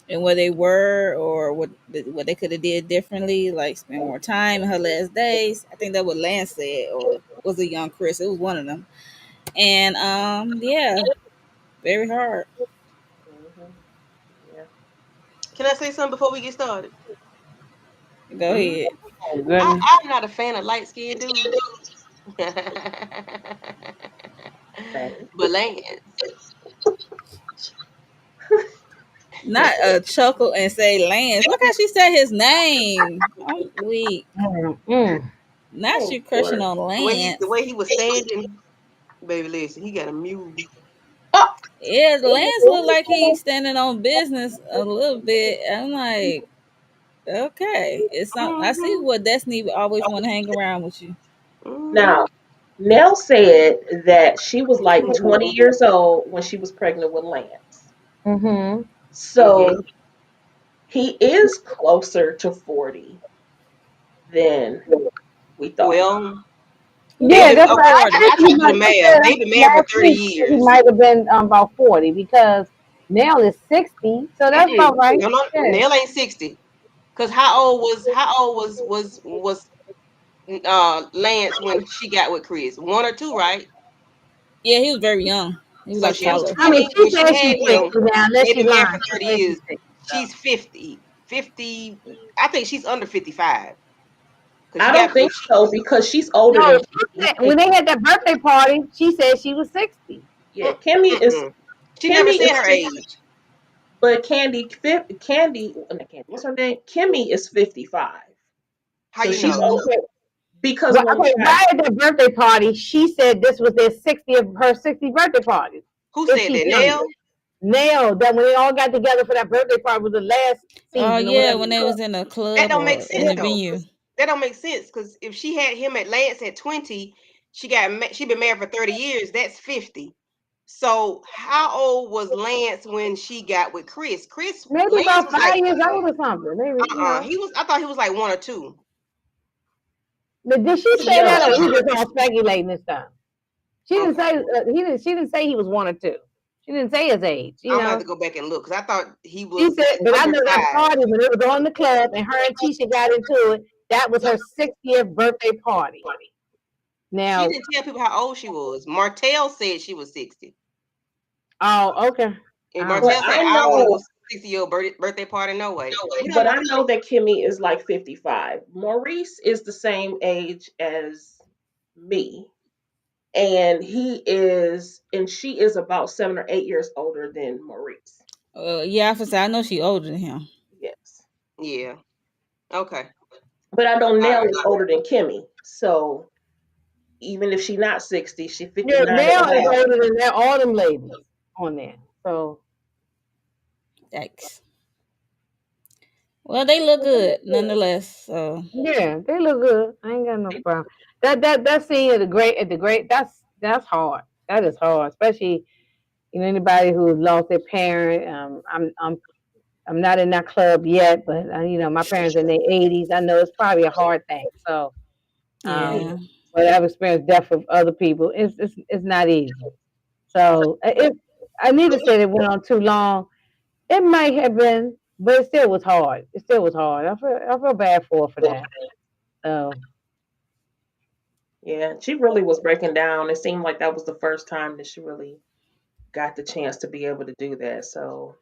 and where they were or what they could have did differently, like spend more time in her last days. I think that what Lance said, or was it young Chris? It was one of them. And yeah, very hard. Mhm. Yeah. Can I say something before we get started? Go Mhm. ahead. Oh goodness. I'm not a fan of light skinned dudes. But Same. Lance, Not a chuckle and say Lance. Look how she said his name. I'm weak. Mm, mm. Not Oh, you crushing Lord. on the Lance. way he was standing, baby, listen, he got a mule. Oh. Yeah, Lance looked like he's standing on business a little bit. I'm like, okay, it's something. I see Mm-hmm. what Destiny always want to hang around with you. Mm-hmm. Now, Nell said that she was like 20 years old when she was pregnant with Lance. Mm-hmm. So he is closer to 40 than we thought. Well, Who they've Yeah, said been he that's was okay. right. I 40? think I he tried to do the might. I math. said They've been married for last 30 week he years. might have been about 40 because Nell is 60, so that's Mm-mm. about right. No, no, Yeah. Nell ain't 60. Cause how old was Lance when she got with Chris? One or two, right? Yeah, he was very young. He was So like she was Tyler. I mean, 20 she when she said she's had 60 him. now, unless They've she been married lying. for She 30 said she's years. 60. So. She's 50. 50. I think she's under 55. Cause I she don't got think so because she's older No, than she Kimmy. said, when they had that birthday party, she said she was 60. Yeah, Kimmy is mm-mm. She never Kimmy said is her 50, age. but not Candy, what's her name? Kimmy is 55. How So you she's know? older Okay. because Well, when we okay, got why at their birthday party, she said this was their 60th, her 60th birthday party. Who If said she's that? younger. Nell? Now that when they all got together for that birthday party was the last Oh season or yeah, whatever. when they was in a That club don't make or in sense a Yeah. though. venue. That don't make sense. Cause if she had him at Lance at 20, she been married for 30 years. That's 50. So how old was Lance when she got with Chris? Maybe Lance about was like 5 years old or something. Maybe, you know. He was. I thought he was like one or two. But did she he say young. that, or we just all speculating this time? She didn't Okay, say he didn't. She didn't say he was one or two. She didn't say his age. You I'm gonna have know. to go back and look because I thought he She was said, but I under know that 5. party when they was on the club and her and Tisha got into it. That was her 60th birthday party. She Now, didn't tell people how old she was. Martell said she was 60. oh, okay. And Oh, But Martell said, I I don't want to go know to 60-year-old birthday party, no way. We don't but know. I know that Kimmy is like 55. Maurice is the same age as me. And she is about 7 or 8 years older than Maurice. Yeah, I say I know she older than him. Yes. Yeah. Okay. But I know All Nell right. is older than Kimmy. So even if she's not 60, she's yeah. 59 Now and a is half. older than that. All them ladies on there. So Yikes. Well, they look good nonetheless. So yeah, they look good. I ain't got no problem. That scene at the great. That's hard. That is hard, especially anybody who's lost their parent. I'm not in that club yet, but my parents in their 80s. I know it's probably a hard thing. So, um, Yeah. but I've experienced death with other people. It's not easy. So, if I need to say that it went on too long, it might have been, but it still was hard. It still was hard. I feel bad for that. So, Yeah, she really was breaking down. It seemed like that was the first time that she really got the chance to be able to do that. So,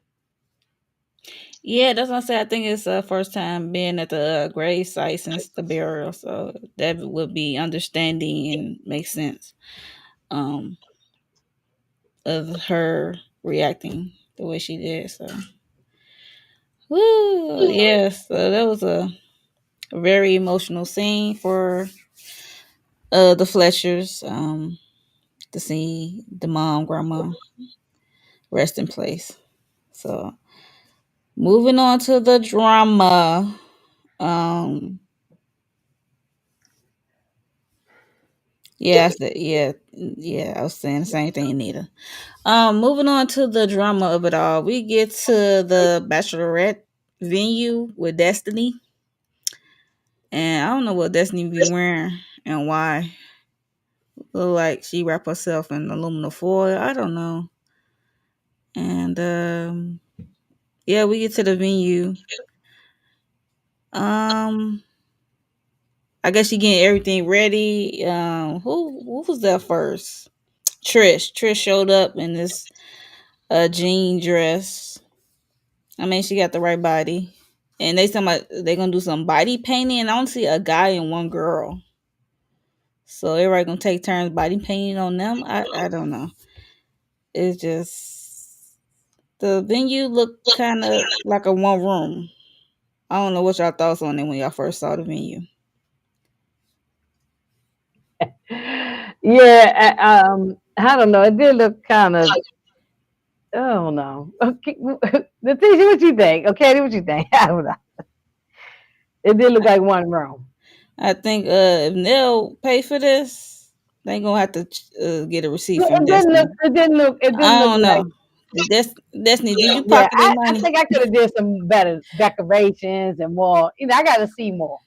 Yeah, that's what I said. I think it's first time being at the grave site since the burial, so that would be understanding and make sense um, of her reacting the way she did. So, woo, yes, so that was a very emotional scene for the Fletchers to see the mom, grandma rest in place. So, moving on to the drama. Um, yeah, yeah. I was saying the same thing, Anita. Moving on to the drama of it all, we get to the bachelorette venue with Destiny, and I don't know what Destiny be wearing and why. Look like she wrapped herself in aluminum foil. I don't know. And yeah, we get to the venue. Um, I guess she getting everything ready. Who was there first? Trish. Trish showed up in this jean dress. I mean, she got the right body. And they gonna do some body painting. And I don't see a guy and one girl. So everybody gonna take turns body painting on them. I don't know. It's just the venue looked kind of like a one room. I don't know what y'all thoughts on it when y'all first saw the venue. yeah, I don't know. It did look kind of. I don't know. Okay, Leticia, what you think? Okay, what you think? I don't know. It did look like one room. I think if Nell pay for this, they gonna have to get a receipt Yeah, from it didn't look. Destiny. It didn't look. It I didn't look don't like. know. Destiny, did you Yeah, pocket their I money? think I could have did some better decorations and more. I got to see more.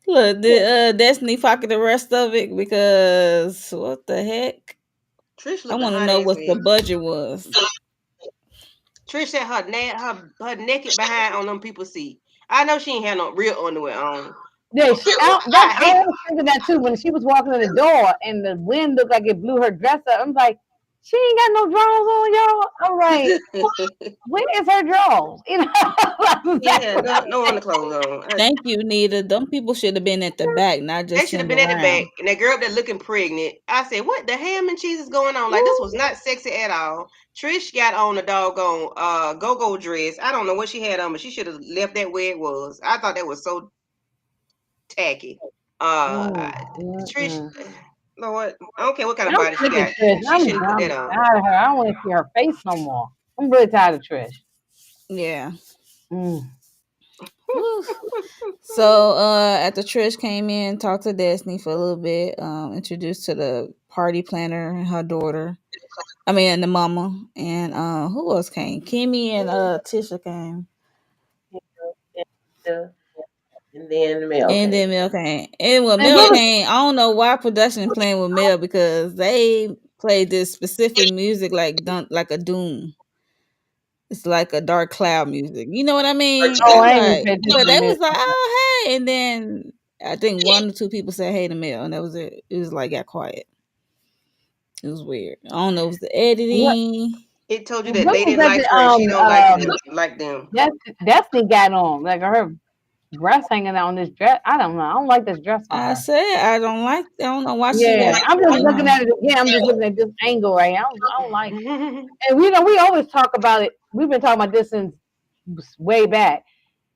Look, did Destiny pocket the rest of it? Because what the heck? Trish I looked a want to hot know ass what the mess. budget was. Trish said her naked behind on them people's seat. I know she ain't had no real underwear on. Yeah, I I hate was thinking that too when she was walking in the door and the wind looked like it blew her dress up. I'm like, she ain't got no drawers on, y'all. I'm like, where is her drawers? That's yeah, what I no, was no thinking. underclothes on. Thank you, Nita. Them people should have been at the back, not They just should have sitting been at the back. around. And that girl up there looking pregnant. I said, what the ham and cheese is going on? Like, this was Ooh. not sexy at all. Trish got on a doggone go-go dress. I don't know what she had on, but she should have left that where it was. I thought that was so tacky. Mm, mm, Trish, mm. Lord, I don't care what kind of I'm body she sick of got. Trish. She shouldn't put I'm that on. tired of her. I don't want to see her face no more. I'm really tired of Trish. Yeah. Mm. Whew. So after Trish came in, talked to Destiny for a little bit, introduced to the party planner and her daughter. I mean, and the mama. And who else came? Kimmy and Tisha came. yeah. And then Mel And then came. Mel came. And when And Mel what was came, I don't know why production playing with Mel because they played this specific music like a doom. It's like a dark cloud music. You know what I mean? oh, It's I ain't even like, paying but attention to they Miss. was like, oh hey, and then I think one or two people said hey to Mel, and that was it. It was like got quiet. It was weird. I don't know. If it was the What editing? It told you that what they was didn't that? like her and she don't like them. Destiny got on like her breast hanging out on this dress. I don't know. I don't like this dress on I her. said I don't like. I don't know why she Yeah, got. I'm just You looking know. at it again. I'm just looking at this angle right. I don't like it. And we always talk about it. We've been talking about this since way back.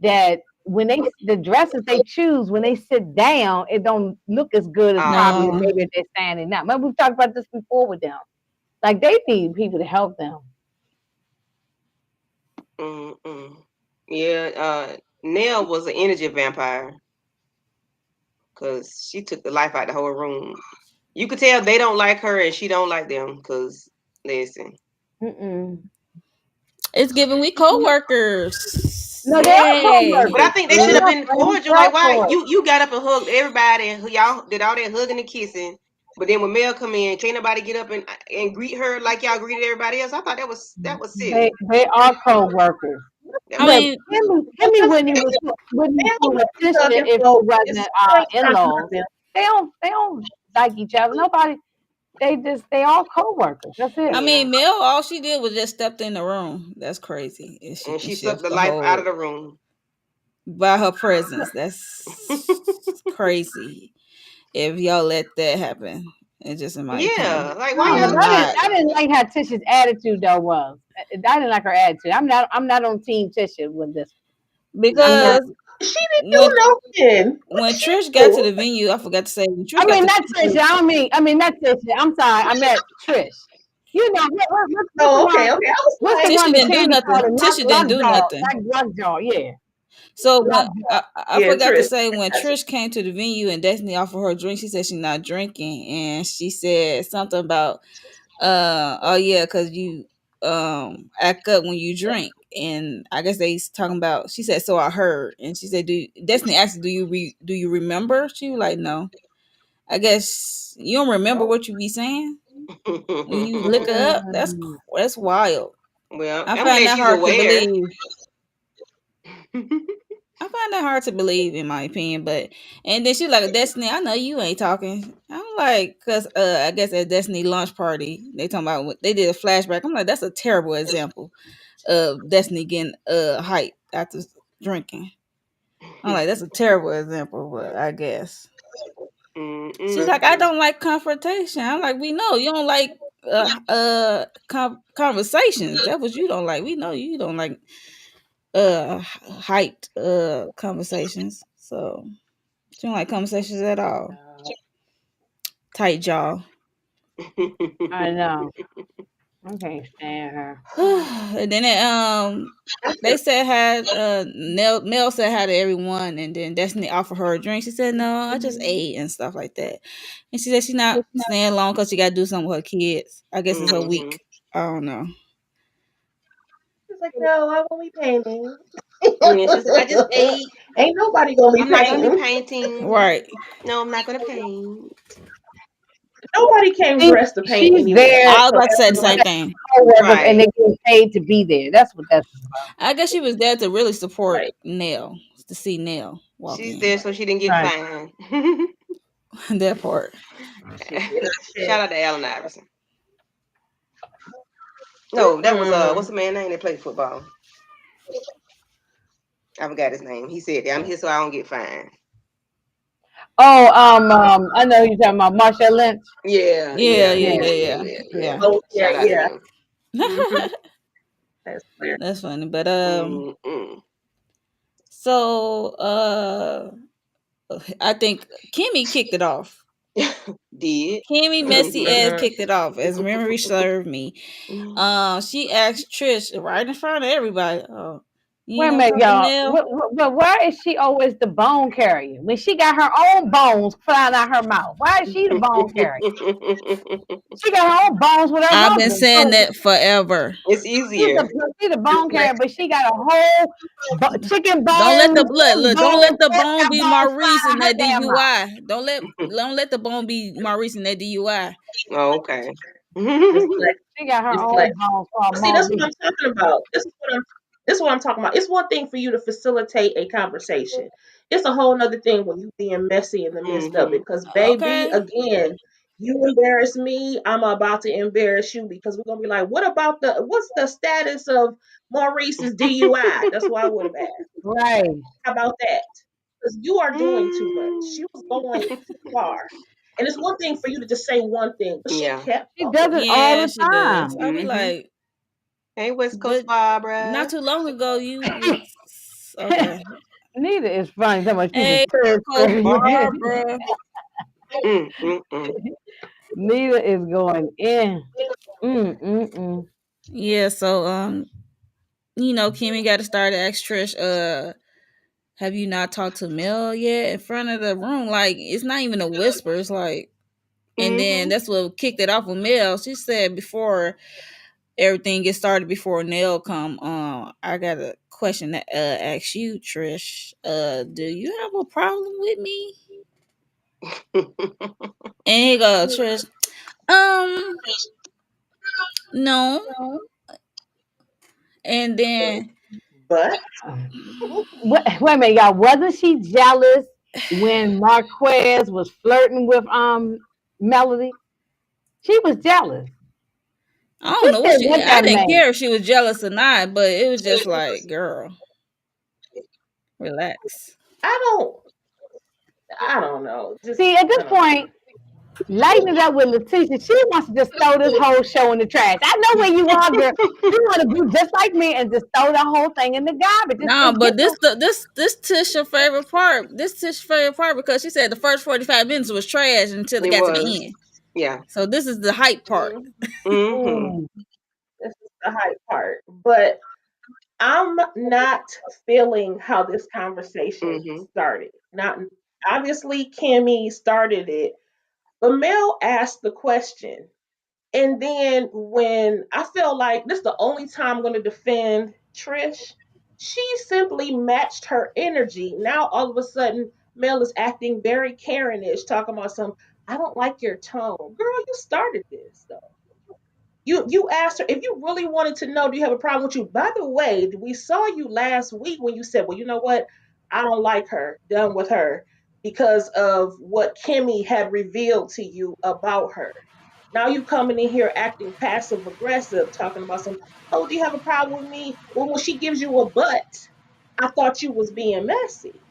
That when the dresses they choose when they sit down, it don't look as good as probably No, Uh-huh. maybe if they're standing up. But we've talked about this before with them. Like they need people to help them. Mm-mm. Yeah, Nell was an energy vampire because she took the life out the whole room. You could tell they don't like her and she don't like them because, listen, Mm-mm. It's giving we co-workers. No, they are But I Yay. co-workers. think they They should have are been friends cordial. for Like, why for you got up and hugged everybody and y'all did all that hugging and kissing, but then when Mel come in, can't nobody get up and greet her like y'all greeted everybody else. I thought that was silly. they are co-workers. That I was Look, mean, Well, Kimmy just wouldn't Mel fool with be Tisha hugging if it folk. wasn't It's you ain't talking about in-laws. them. They don't like each other. Nobody. They all co-workers. That's it. I yeah. mean, Mel, all she did was just stepped in the room. That's crazy. And she And can she sucked shift the the life out of whole the room. by her presence. That's crazy. If y'all let that happen, it's just in my opinion. Yeah. Like, why No, but I'm y'all? not I didn't like how Tisha's attitude though was. I didn't like her attitude. I'm not on team Tisha with this. I'm Yeah. not. because She didn't when do nothing. What when did she Trish got to do? the venue, I forgot to say when Trish I got mean to not the Tisha. venue. I mean not Tisha. I'm sorry. I meant Trish. You know what's the Oh, one? okay, okay. I was What's the like, Tisha one that didn't do can't be called nothing. a Tisha didn't do lockjaw? nothing. Lockjaw, yeah. So when Lockjaw. I yeah, forgot to Trish. say when Gotcha. Trish came to the venue and Destiny offered her a drink, she said she's not drinking, and she said something about oh yeah, because you act up when you drink, and I guess they talking about. She said, so I heard, and she said, do Destiny asked her, do you remember? She was like, no. I guess you don't remember what you be saying when you look her up. Mm. That's wild. Well, I I'm find glad that she's hard to aware. believe. I find that hard to believe, in my opinion. But and then she like, Destiny, I know you ain't talking. I'm like, cause I guess at Destiny launch party they talking about they did a flashback. I'm like, that's a terrible example of Destiny getting hype after drinking. I'm like, that's a terrible example, but I guess she's like, I Mm-mm. don't like confrontation. I'm like, we know you don't like conversations. That's what you don't like. We know you don't like hyped conversations. So she don't like conversations at all. Tight jaw. I know. I can't stand her. And then they said had Mel said hi to everyone, and then Destiny offered her a drink. She said no, I just ate and stuff like that. And she said she's not staying long because she got to do something with her kids. I guess it's her Hmm. week. I don't know. She's like, no, I won't be painting. Yeah, she's like, I just ate. Ain't nobody gonna be I'm not gonna be painting. painting. Right. No, I'm not gonna paint. Nobody came dressed to paint She's anyway. there I was so about to say the everyone same has thing. co-workers and Right. they get paid to be there. That's what that's about. I guess she was there to really support Right, Nell, to see Nell walk She's in. there so she didn't get Right. fined. That part. she get her Shout check. out to Allen Iverson. No, that was Mm-mm. what's the man name that played football? I forgot his name. He said, "I'm here so I don't get fined." Oh, I know you're talking about Marsha Lynch. Yeah, Yeah, yeah, yeah, Yeah, yeah, yeah, yeah, yeah, yeah, yeah. yeah. Oh yeah, Shout out to yeah. him. Mm-hmm. That's clear. That's funny. But Mm-mm. so I think Kimmy kicked it off. Did. Kimmy messy ass Mm-hmm. kicked it off, as memory served me. She asked Trish right in front of everybody. Oh, you wait ain't a never minute, talked to y'all. Nell? But why is she always the bone carrier when she got her own bones flying out her mouth? Why is she the bone carrier? She got her own bones with her I've been husband. saying So that forever. It's easier. she's the bone carrier, but she got a whole chicken Don't let the bones, blood pig look. Don't let bones, the bone cat be bones Maurice flying in out her that damn mouth. DUI. Don't let the bone be Maurice in that DUI. Oh, okay. Just like, She got her just own like. bones called See, that's what Maurice. I'm talking about. This is what I'm talking about. It's one thing for you to facilitate a conversation. It's a whole nother thing when you being messy in the midst of Hmm. it. Because baby, Okay. again, you embarrass me, I'm about to embarrass you because we're gonna be like, what's the status of Maurice's DUI? That's what I would have asked. Right. How about that? Because you are doing too much. She was going too far. And it's one thing for you to just say one thing, but she Yeah. kept She talking. does it all Yeah, the she does. time. I'll be Hmm. like, Hey, West Coast but not Barbara. too long ago you was okay. Nita is funny. So much she was Hey, Coach transferring. Barbara. Mm-mm-mm. Nita is going in. Mm. Yeah, so Kimmy got to start to ask Trish, have you not talked to Mel yet in front of the room? Like, it's not even a whisper. It's like, and then Hmm. that's what kicked it off with Mel. She said before everything gets started before Nell come. I got a question to ask you, Trish. Do you have a problem with me? And he go, Trish. Um, no. And then But Wait a minute, y'all. Wasn't she jealous when Marquez was flirting with Melody? She was jealous. I don't She know what said she. what I that didn't man. care if she was jealous or not, but it was just like, girl, relax. I don't. I don't know. Just See, at this I don't know. point, lighten it up with Letitia. She wants to just throw this whole show in the trash. I know where you are, girl. You want to do just like me and just throw the whole thing in the garbage. No, Just get but some. this Tish your favorite part. This Tish favorite part because she said the first 45 minutes was trash until they It got to was. the end. Yeah. So this is the hype part. Mhm. Mm-hmm. Mm. This is the hype part. But I'm not feeling how this conversation Mm-hmm. started. Not obviously Kimmy started it, but Mel asked the question. And then when I feel like this is the only time I'm going to defend Trish, she simply matched her energy. Now all of a sudden, Mel is acting very Karenish, talking about some. I don't like your tone, girl. You started this though. You asked her if you really wanted to know, do you have a problem with you? By the way, we saw you last week when you said, well, you know what? I don't like her, done with her, because of what Kimmy had revealed to you about her. Now you coming in here acting passive aggressive, talking about some, oh, do you have a problem with me? Well, when she gives you a butt, I thought you was being messy.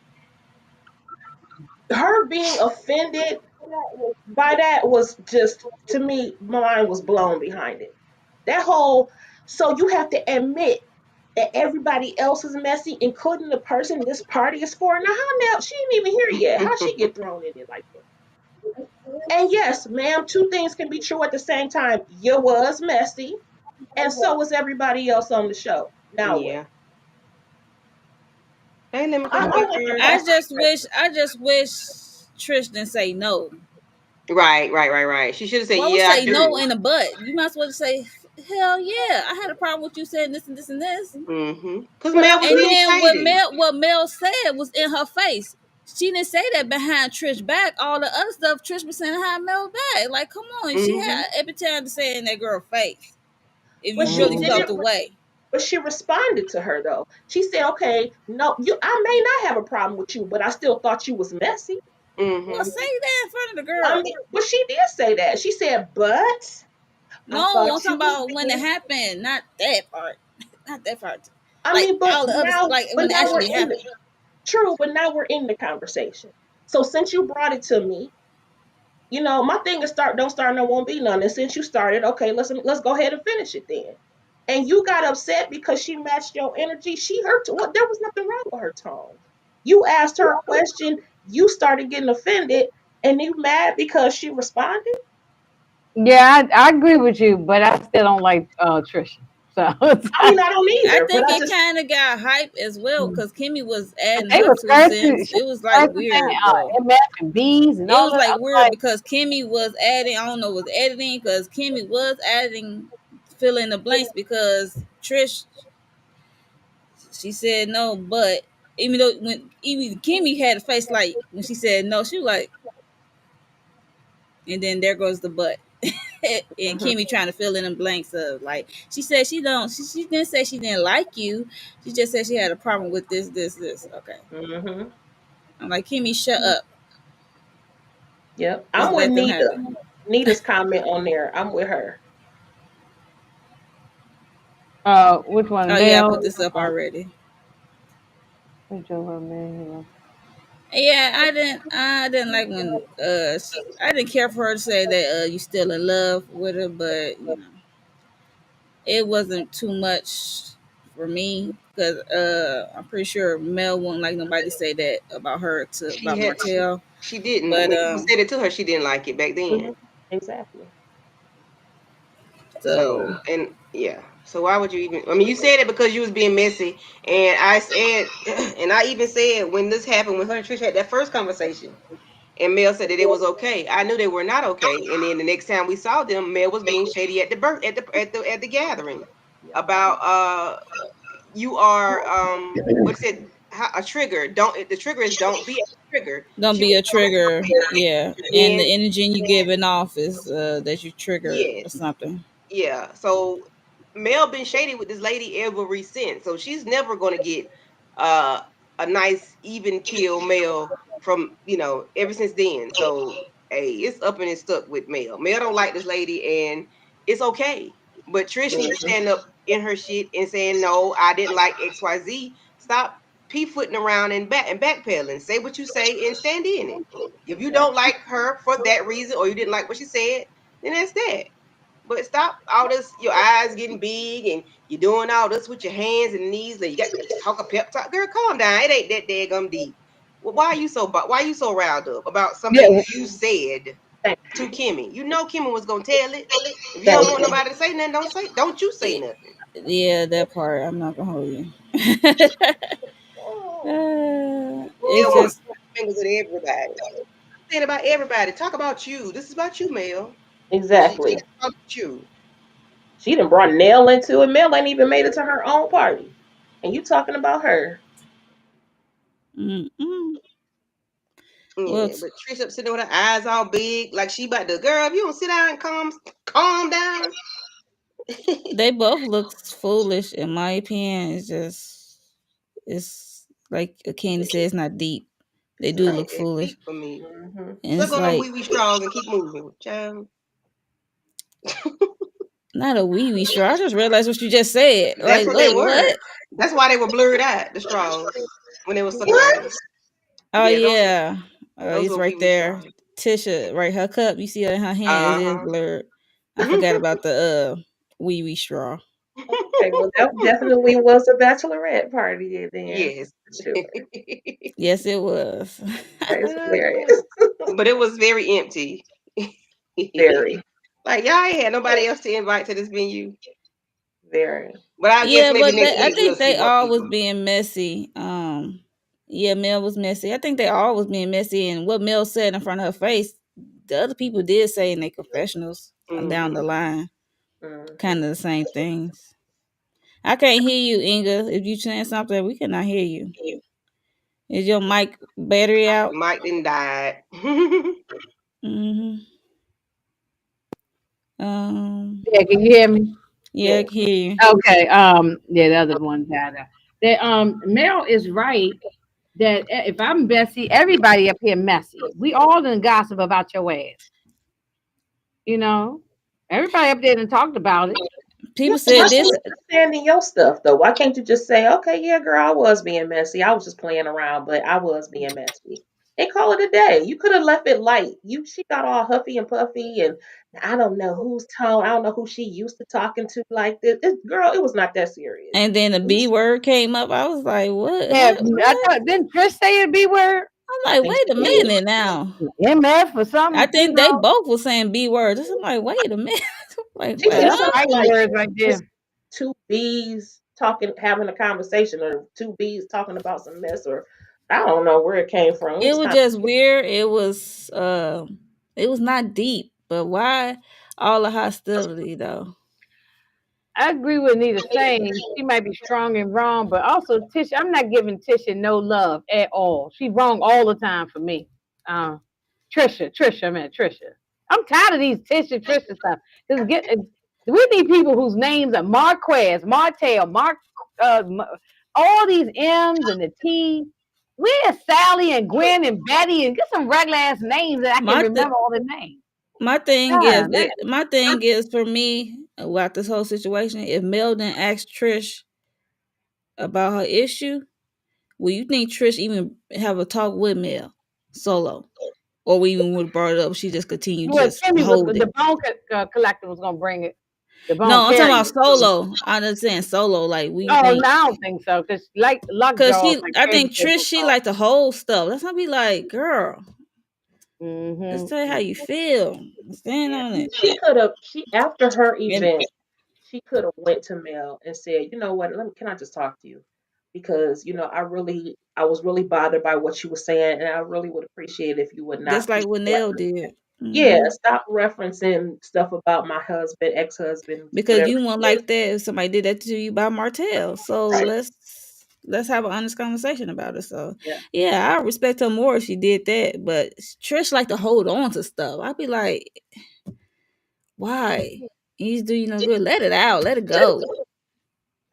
Her being offended by that was just, to me, my mind was blown behind it. That whole, so you have to admit that everybody else is messy, including the person this party is for. Now, how now? She ain't even here yet. How she get thrown in it like that? And yes, ma'am, two things can be true at the same time. You was messy, and so was everybody else on the show. Now what? Yeah. Hey, let me come I, up I here, want the girl. I best just wish answer. Trish didn't say no. Right, right, right, right. She should have said, Why would "Yeah, I say no do." in the butt? You might as well say, hell yeah, I had a problem with you saying this and this and this. Mm-hmm. Because But Mel I was And being do. then shady. What Mel said was in her face. She didn't say that behind Trish back. All the other stuff Trish was saying behind Mel back. Like, come on. She Mm-hmm. had every time to say in that girl face. If But you she really Mm. felt didn't. the way. But she responded to her though. She said, "Okay, no, you. I may not have a problem with you, but I still thought you was messy." Well, Mm-hmm. say that in front of the I girl. mean, but she did say that. She said, "But I No, I'm thought talking you was about when it being." happened, not that part. Not that part. I Like mean, but all the others, now, like when it we're actually in the happened. true. But now we're in the conversation. So since you brought it to me, my thing is start. Don't start. No, won't be none. And since you started, okay, let's go ahead and finish it then. And you got upset because she matched your energy. She hurt. What? There was nothing wrong with her tone. You asked her a question. You started getting offended, and you mad because she responded. Yeah, I agree with you, but I still don't like Trisha. So I mean, I don't I either, but think I it just kind of got hype as well because Kimmy was adding they her was two cursing. cents. She It was was like cursing saying weird though. MF and bees and It all was that. I like was weird like, because Kimmy was adding. I don't know, was editing because Kimmy was adding, fill in the blanks because Trish she said no, but even though when even Kimmy had a face like when she said no, she was like, and then there goes the but. And mhm, Kimmy trying to fill in the blanks of like she said she don't she didn't say she didn't like you. She just said she had a problem with this. Okay. mhm. I'm like, Kimmy, shut up. Yep. Just I'm with let them have Nita. it. Nita's comment on there. I'm with her. which one, Oh yeah, I Mel? put this up already. Which one, man? Yeah, I didn't like when I didn't care for her to say that you still in love with her, but it wasn't too much for me because I'm pretty sure Mel wouldn't like nobody to say that about her to She about had. Martell. She didn't. But When you said it to her, she didn't like it back then. Mhm. Exactly. So so and yeah. So why would you even? I mean, you said it because you was being messy, and I said, and I even said when this happened when her and Trish had that first conversation. And Mel said that it was okay. I knew they were not okay. And then the next time we saw them, Mel was being shady at the birth at the gathering Yep. about you are what's it a trigger. Don't the trigger is don't be a trigger. Don't She be was a trigger. Yeah, and then the energy you giving off is that you trigger or yes. something. Yeah. So Mel been shady with this lady ever since. So she's never gonna get uh a nice even kill Mel from ever since then. So hey, it's up and it's stuck with Mel. Mel don't like this lady and it's okay. But Trish need to Mhm. stand up in her shit and saying no, I didn't like XYZ. Stop p-footing around and backpedaling. Say what you say and stand in it. If you don't Exactly. like her for that reason or you didn't like what she said, then that's that. But stop all this, your eyes getting big and you're doing all this with your hands and knees. And you got to talk a pep talk. Girl, calm down. It ain't that daggum deep. Well, why are you so riled up about Yeah, something you said Thank to you. Kimmy? You know Kimmy was gonna tell it. If you don't Thank want you. nobody to say nothing, don't you say nothing. Yeah, that part. I'm not gonna hold you. Oh. Mel It's want to just point fingers at everybody. Saying about everybody. Talk about you. This is about you, Mel. She Exactly. talk about you. She done brought Nell into it. Mel ain't even made it to her own party. And you talking about her. mm-mm. Well, Yeah, but Trish up sitting with her eyes all big, like she about to girl. If you don't sit down and calm down. they both look foolish in my opinion. It's like Candy said, it's not deep. They So it do ain't look that foolish, deep for me. Hmm. and Suck it's on them like wee wee straws and keep moving, child. not a wee wee straw. I just realized what you just said. That's Like, what they wait, were. what? That's why they were blurred out, the straws, when they were sucking on them. What? Oh Yeah, yeah, those it's were wee right wee there. straws. Tisha, right? Her cup. You see it in her hand. It is Uh blurred. I forgot huh. about the wee wee straw. Okay, well that definitely was a bachelorette party then. Yes. For sure. Yes, it was. That is hilarious. But it was very empty. Very, Like y'all ain't had nobody else to invite to this venue. very. But I guess Yeah, maybe but next I week we'll think see they more all was people. being messy. Yeah, Mel was messy. I think they all was being messy, and what Mel said in front of her face, the other people did say in their confessionals down the Hmm. line, Hmm. kind of the same things. I can't hear you, Inga. If you saying something, we cannot hear you. Is your mic battery out? Mike didn't die. Mm-hmm. yeah, can you hear me? Yeah, I Yes. can hear you. Okay. Yeah, the other one died out. That Mel is right. That if I'm Bessie, everybody up here messy. We all done gossip about your ass. You know, everybody up there done talked about it. Yeah, People but why said can't this. you just stand in your stuff though? Why can't you just say, okay, yeah, girl, I was being messy. I was just playing around, but I was being messy. And call it a day. You could have left it light. She got all huffy and puffy and I don't know whose tone, I don't know who she used to talking to like this. Girl, it was not that serious. And then the You B word came up. I was like, what? Yeah, I What? thought didn't Trish say the B word? I'm I like, think wait a she did. minute now. MF or I something, think they both were saying B words. I'm like, wait a minute. Like, She what? said Yeah, that's Huh? something fighting like words right just there. two bees talking, having a conversation, or two bees talking about some mess, or I don't know where it came from. It It was was kind just weird. It was not deep. But why all the hostility though? I agree with Nita saying she might be strong and wrong, but also Tisha, I'm not giving Tisha no love at all. She wrong all the time for me. Uh, Trisha, man, Trisha. I'm tired of these Trisha stuff. Just we need people whose names are Marquez, Martell, all these M's and the T. Where's Sally and Gwen and Betty and get some regular ass names that I can My th- remember all the names. my God, man. my thing is for me about this whole situation. If Meldon asked Trish about her issue, will you think Trish even have a talk with Mel solo, or we even would have brought it up? She just continued Well, just Timmy was hold it. the collector was gonna bring it. The bone No, I'm talking about carrier. solo. I understand solo. Like we Oh, think, no, I don't think so. Cause like cause Lockjaw, she, like I Crazy think said, Trish, will she talk. like the whole stuff. That's not be like, girl, just say how Mm-hmm. you feel. Stand yeah. on it. She could have. She after her And event, she could have went to Mel and said, you know what? Can I just talk to you? Because I really I was really bothered by what you were saying, and I really would appreciate if you would Just not like keep what Nell referencing. did. Yeah, Hmm. stop referencing stuff about my husband, ex-husband, Because whatever you won't it is. like that if somebody did that to you by Martell. So Right. let's have an honest conversation about it. So Yeah. yeah, I respect her more if she did that. But Trish like to hold on to stuff. I'd be like, why? You do you no good. Let it out. Let it go.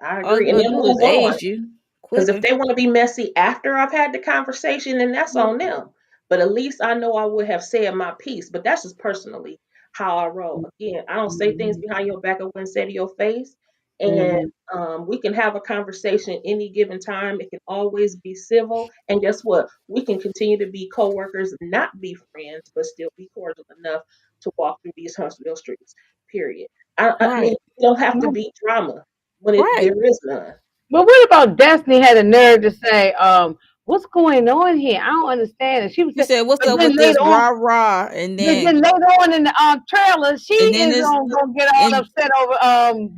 I All agree. it's And gonna then do move is on. age you Because if quicker. they want to be messy after I've had the conversation, then that's on them. But at least I know I would have said my piece. But that's just personally how I roll. Again, I don't say things Mhm. behind your back. I wouldn't say to your face. And Mhm. we can have a conversation any given time. It can always be civil. And guess what? We can continue to be coworkers, not be friends, but still be cordial enough to walk through these Huntsville streets. Period. I mean, Right. you don't have to Well, be drama when Right. there is none. but what about Destiny had the nerve to say, what's going on here? I don't understand. And she was She saying, said, "What's but up then with later this on, rah rah?" but then later on in the trailer, she And then is this gonna get all and upset over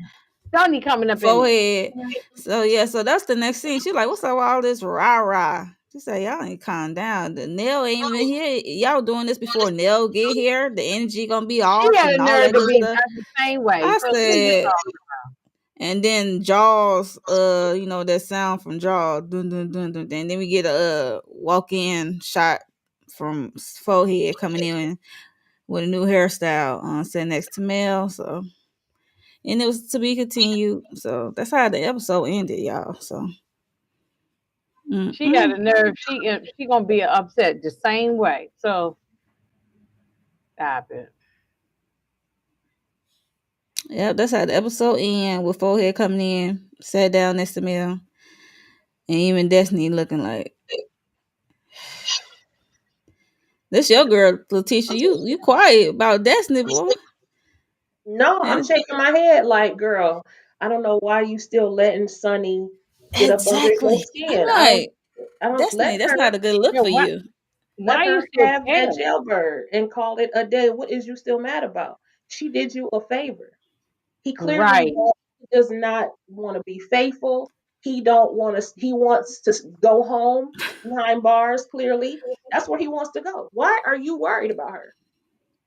Sonny coming up in forehead. there. So yeah, so that's the next scene. She like, "What's up with all this rah rah?" She said, "Y'all ain't calm down. The Nell ain't even here. Y'all doing this before Nell get here. The energy gonna be She off had and a all nerve that to good be stuff." the same way. I So what are you said, talking? and then Jaws, that sound from Jaws, dun dun dun dun, and then we get a walk in shot from forehead coming in with a new hairstyle sitting next to Mel. So, and it was to be continued. So that's how the episode ended, y'all. So, She had mm-mm. a nerve. She gonna be upset the same way. So stop it. Yeah, that's how the episode ended with forehead coming in, sat down next to Mel, and even Destiny looking like this your girl, Letitia. You quiet about Destiny, boy. No, I'm And shaking my head like, girl, I don't know why you still letting Sunny get up under your exactly, I'm skin. like, I don't Destiny, that's not a good look Yeah, for you. why let you her still have care? that jailbird and call it a day. What is you still mad about? She did you a favor. He clearly Right, does not want to be faithful. He don't want to. He wants to go home behind bars. Clearly, that's where he wants to go. Why are you worried about her?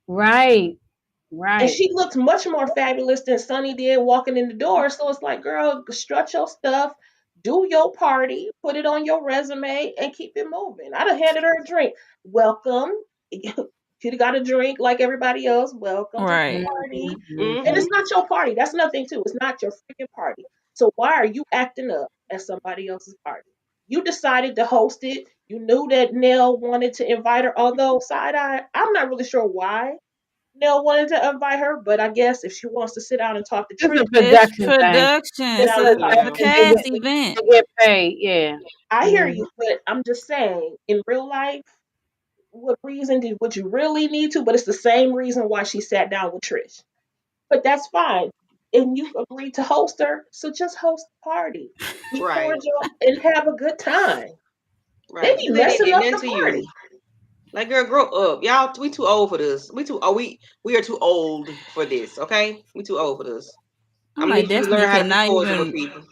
right, And right. she looked much more fabulous than Sunny did walking in the door. So it's like, girl, strut your stuff, do your party, put it on your resume, and keep it moving. I'd have handed her a drink. Welcome. She'd have got a drink like everybody else. Welcome to the Right. party. And Mm-hmm. it's not your party. That's nothing too. It's not your freaking party. So why are you acting up at somebody else's party? You decided to host it. You knew that Nell wanted to invite her, although side eye, I'm not really sure why Nell wanted to invite her, but I guess if she wants to sit down and talk to It's Trish, a It's production thing. production. sit It's down and a talk to Yeah. Production, Trish. cast event. they get paid. Yeah. I hear Mm. you, but I'm just saying, in real life, what reason would you really need to? But it's the same reason why she sat down with Trish. But that's fine. And you agreed to host her, so just host the party. Be Right. cordial and have a good time. They Right. be This lady messing did up nothing the to you. party. Like, girl, grow up. Y'all, we too old for this. We too. Oh, we are too old for this. Okay, we too old for this. I'm I'm gonna like, need you to Destiny learn how to be cannot cordial with even people.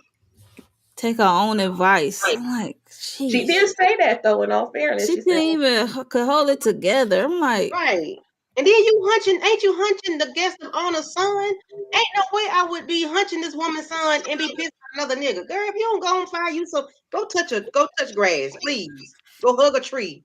take her own advice. I'm like, She sheesh. did say that though, in all fairness. She She said, couldn't even could hold it together. I'm like, Right. And then you hunching, ain't you hunching the guest of honor's son? Ain't no way I would be hunching this woman's son and be pissed at another nigga. Girl, if you don't go and find you some, go touch grass, please. Go hug a tree.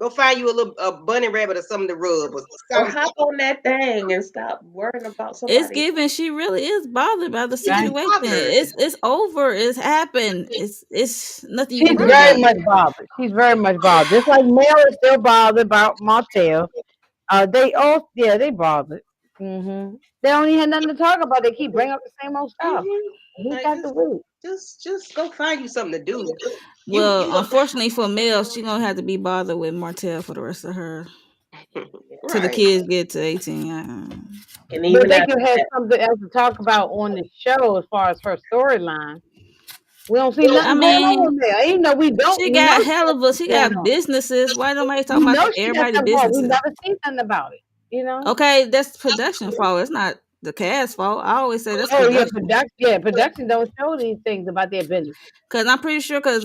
Go find you a little a bunny rabbit or something to rub or or something. hop on that thing and stop worrying about it's somebody. given. She really is bothered by the She's Right. situation. bothered. It's over. It's happened. It's nothing you can She's do Right. very about it. much bothered. She's very much bothered. Just like Mel is still bothered about Martell. They all, yeah, they bothered. They don't even have nothing to talk about. They keep bringing up the same old stuff week Like after week. just go find you something to do. You Well, unfortunately for Mel, she gonna have to be bothered with Martell for the rest of her till the right. kids get to 18. And But even they after could have that, something else to talk about on the show as far as her storyline. We don't see I nothing going mean, on there. Even though we don't, she we know got she hell got of a something she going got on. businesses. Why nobody talking We about know she got everybody something going on. We businesses? never seen nothing about it. You know? Okay, that's production fault. It's not the cast fault. I always say that's Oh yeah, production. production. Yeah, production don't show these things about their business. Cause I'm pretty sure, cause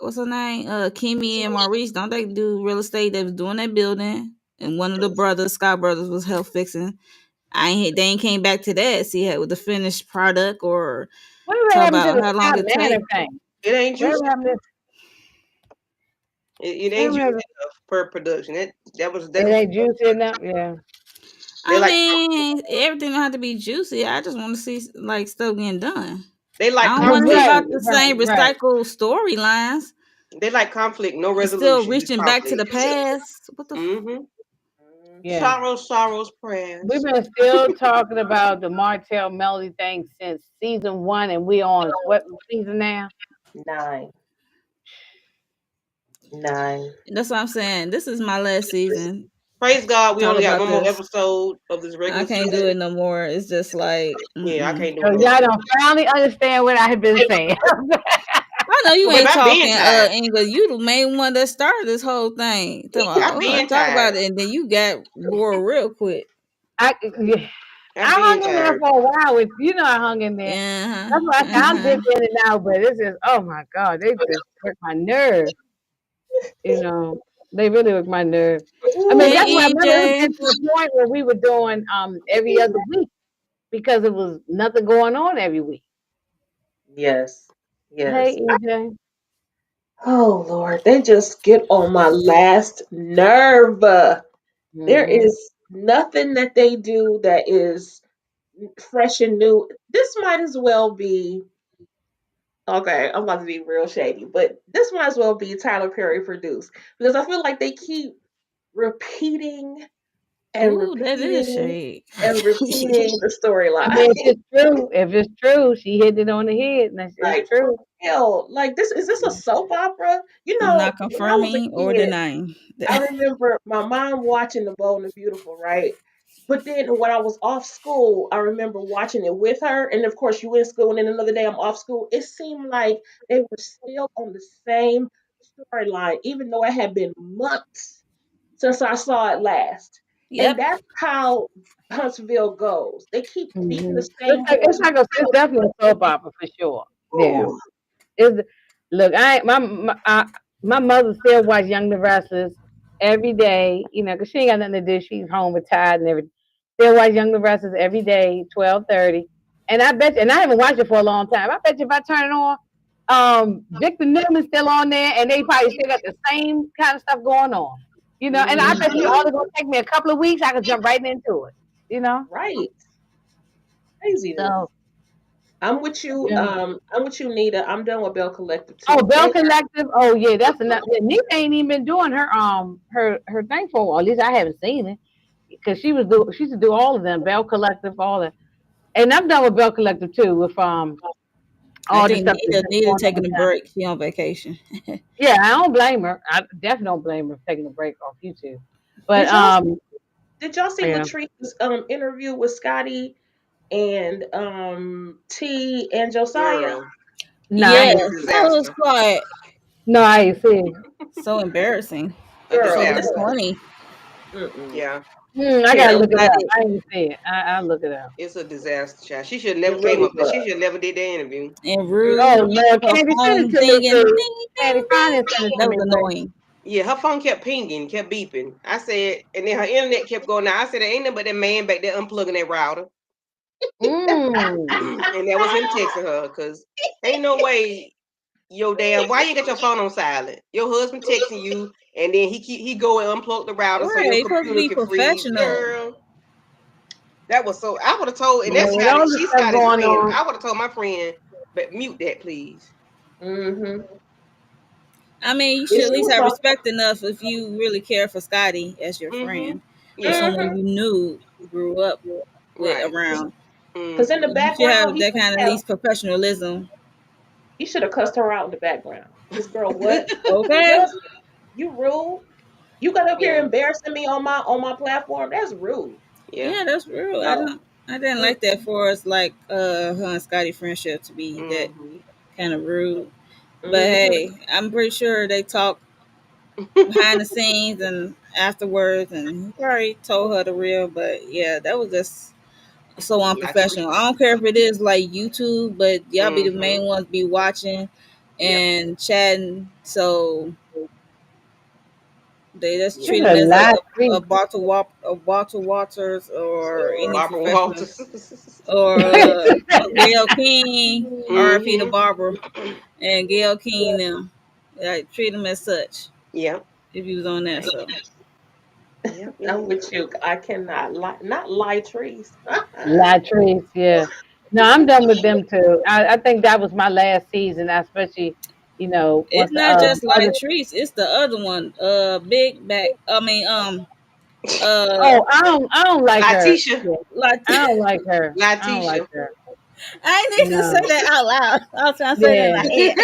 what's her name? Kimmy and Maurice. Don't they do real estate? They was doing that building, and one of the brothers, Scott brothers, was help fixing. They ain't came back to that. See how with the finished product or Whatever talk happened to about the how long Scott it Manor take. thing? It ain't Whatever juicy. happened to It ain't juicy whatever, enough per production. That was it that's what ain't juicy enough. Yeah. they I like. mean, everything don't have to be juicy. I just want to see like stuff getting done. They I like don't want to hear conflict. Right, about the right, same right. recycled storylines. They like conflict, no It's still resolution, just reaching back to conflict. the past. What the? Mm-hmm. Yeah. Sorrows, We've prayers. been still talking about the Martell Melody thing since season one, and we on what season now? Nine, nine. That's what I'm saying. This is my last season. Praise God, we Talk only got about one more this. episode of this I regular can't do it season. no more. It's just like, Yeah, I mm-mm. can't do So it no y'all more. don't finally understand what I have been saying. I know you But baby, ain't I talking been tired. English. You the main one that started this whole thing. I been Talk tired. about it, and then you got bored real quick. I yeah, I I been hung in there tired. for a while with I hung in there. Yeah, That's why I said I'll uh-huh. dip in and out, but it's just oh my god, they just hurt my nerve. You know, they really work my nerve. I mean, Hey that's why I Ooh, remember it was EJ. getting to the point where we were doing every other week because it was nothing going on every week. yes, Hey yes. EJ. Oh Lord, they just get on my last nerve. There Mm-hmm. is nothing that they do that is fresh and new. This might as well be okay. I'm about to be real shady, but this might as well be Tyler Perry produced because I feel like they keep repeating and Ooh, that is repeating shade. and repeating the I storyline. mean, if it's true, she hit it on the head. And it's Like for true. real. Like this is this a soap opera? You I'm know, not when I was a confirming or kid, denying. I remember my mom watching The Bold and the Beautiful, right? But then when I was off school, I remember watching it with her. And of course, you in school, and then another day I'm off school. It seemed like they were still on the same storyline, even though it had been months since I saw it last. And Yep. that's how Huntsville goes. They keep beating the It's same like horse. it's definitely a soap opera for sure. Yeah. Ooh, It's look, I ain't- my mother still watch Young the Restless every day. You know, 'cause she ain't got nothing to do. She's home retired and everything. Still watch Young the Restless every day, 12:30. And I bet you, and I haven't watched it for a long time. I bet you if I turn it on, Victor Newman's still on there, and they probably still got the same kind of stuff going on. You know, and I bet you mhm, all it's gonna take me a couple of weeks, I could jump right into it. You know, right. Craziness. so I'm with you. yeah. I'm with you, Nita. I'm done with Bell Collective Oh, too. Bell They Collective. Oh yeah, that's enough. Nita ain't even been doing her thing for a while. At least I haven't seen it because she used to do all of them. Bell Collective, all that. And I'm done with Bell Collective too. With I all the think stuff that's been Nita going on taking with a them. break. She on vacation. Yeah, I don't blame her. I definitely don't blame her for taking a break off YouTube. But did y'all did y'all see yeah, Latrice's interview with Scotty and T and Josiah? Girl, no, I Yes, that ain't was a see. that was disaster. quite No, I ain't see. so embarrassing. A Girl, So disaster. listen. disappointing. Mm-mm. Yeah, I They gotta look it got up. it I ain't see it. I'll look it up. it's a disaster, child. She should have It never came really up. She was. should have never did the interview. and Oh rude. Lord, Her Candy, send it phone to me, dinging, please. ding, Candy, ding, find ding, it, send it ding. to That me, was please. annoying. Yeah, her phone kept pinging, kept beeping. I said, and then her internet kept going out. I said, there ain't nothing but that man back there unplugging that router. Mm. And that was him texting her, because ain't no way yo damn why you got your phone on silent? Your husband texting you and then he go and unplug the router so Right, your they supposed to computer be can freeze. professional. Girl, that was so I would have told and Yeah, that's with Scotty, all the she's stuff Scotty's going friend. on. I would have told my friend, but mute that please. Mm-hmm. I mean, you Yeah, should at she least was have talking. respect enough if you really care for Scotty as your Mm-hmm. friend or Yeah, someone Mm-hmm. you knew, grew up with right. around. Because in the Mm-hmm. You should background, have that kind of at least professionalism. he should have cussed her out in the background. This girl, what? Okay. What? You rude. You got up here Yeah, embarrassing me on my platform. That's rude. yeah. Yeah, that's real. No. I didn't Mm, like that for us like her and Scotty friendship to be that Mm-hmm. kind of rude. But mm-hmm. hey, I'm pretty sure they talk behind the scenes and afterwards, and he probably told her the real. But yeah, that was just so Yeah, she was unprofessional. I don't care if it is like YouTube, but y'all be the mm-hmm. main ones be watching. Yeah. and chatting. So they just Yeah. treat There's him a as lot a of Walter Waters or any Barbara professional Walters. or trees. Gail King, R.I.P. to Mm-hmm. Barbara and Gail King them. Like treat him as such Yeah. if he was on that. So Yeah. I'm with you. I cannot lie, not lie trees. Latrice, yeah. No, I'm done with them too. I think that was my last season, especially, it's once the not just other. like Trees, it's the other one. Big back. I mean, uh, Oh, I don't like her. Letitia. Yeah, like I don't like her. I don't like Letitia. her. I didn't even say No. that out loud. I was trying to say it in Yeah. my head.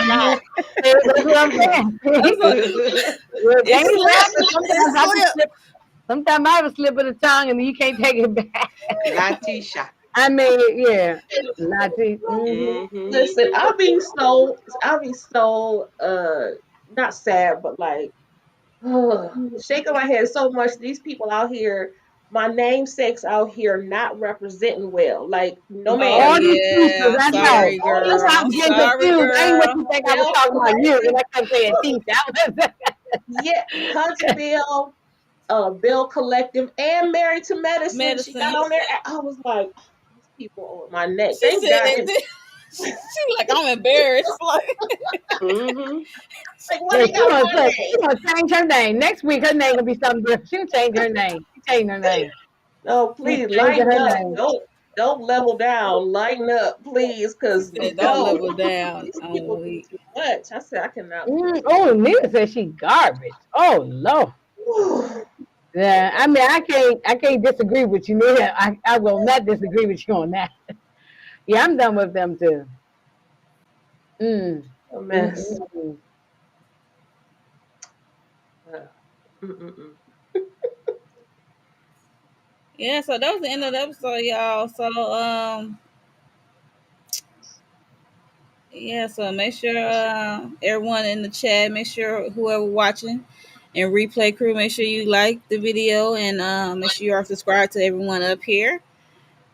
Mhm. That's what I'm saying. I'm so Well, they it ain't laughing. slipped. It Sometimes I can slipped. slip. Sometimes I have a slip of the tongue, and you can't take it back. Letitia. I mean, yeah, not to. Mm-hmm. Listen, I'll be so not sad, but like shaking my head so much. These people out here, my namesakes out here not representing well. Like, no Oh ma'am. All these teachers, yeah. I know. Sorry, All That's this girl. why I was getting Sorry, confused. I ain't what girl. you think I was Bell talking about you, and Collective, I kept saying teacher. yeah, Huntsville, Bill Collective, and Married to Medicine. She got Medicine. on there. I was like, these people on my neck. She Thank said God. that. She like I'm embarrassed. Like Mm-hmm. Like, what Yeah, they she got gonna one say name? she gonna change her name. Next week her name gonna be something different. She'll change her name. She changed her name. No, She's please changing lighten her up. name. Don't level down. Lighten up, please, she because said, don't no, level down. these people I'm do weak. too much. I said I cannot with Oh, Nita said she garbage. Oh Lord. this. Yeah, I mean I can't disagree with you, Nita. I will not disagree with you on that. Yeah, I'm done with them too. Mm. A Mm, mess. mm, mm. Uh, mm-mm-mm. Yeah, so that was the end of the episode, y'all. So yeah, so make sure everyone in the chat, make sure whoever watching and replay crew, make sure you like the video and make sure you are subscribed to everyone up here.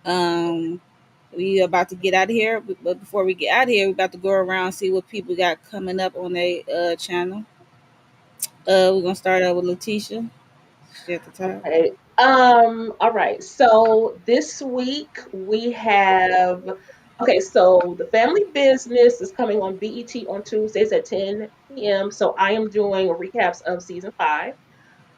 Um, we about to get out of here, but before we get out of here, we about to go around and see what people got coming up on their channel. We're gonna start out with Letitia. She at the top. Okay. All right. So this week we have. Okay. So the family business is coming on BET on Tuesdays at 10 p.m. So I am doing recaps of season 5,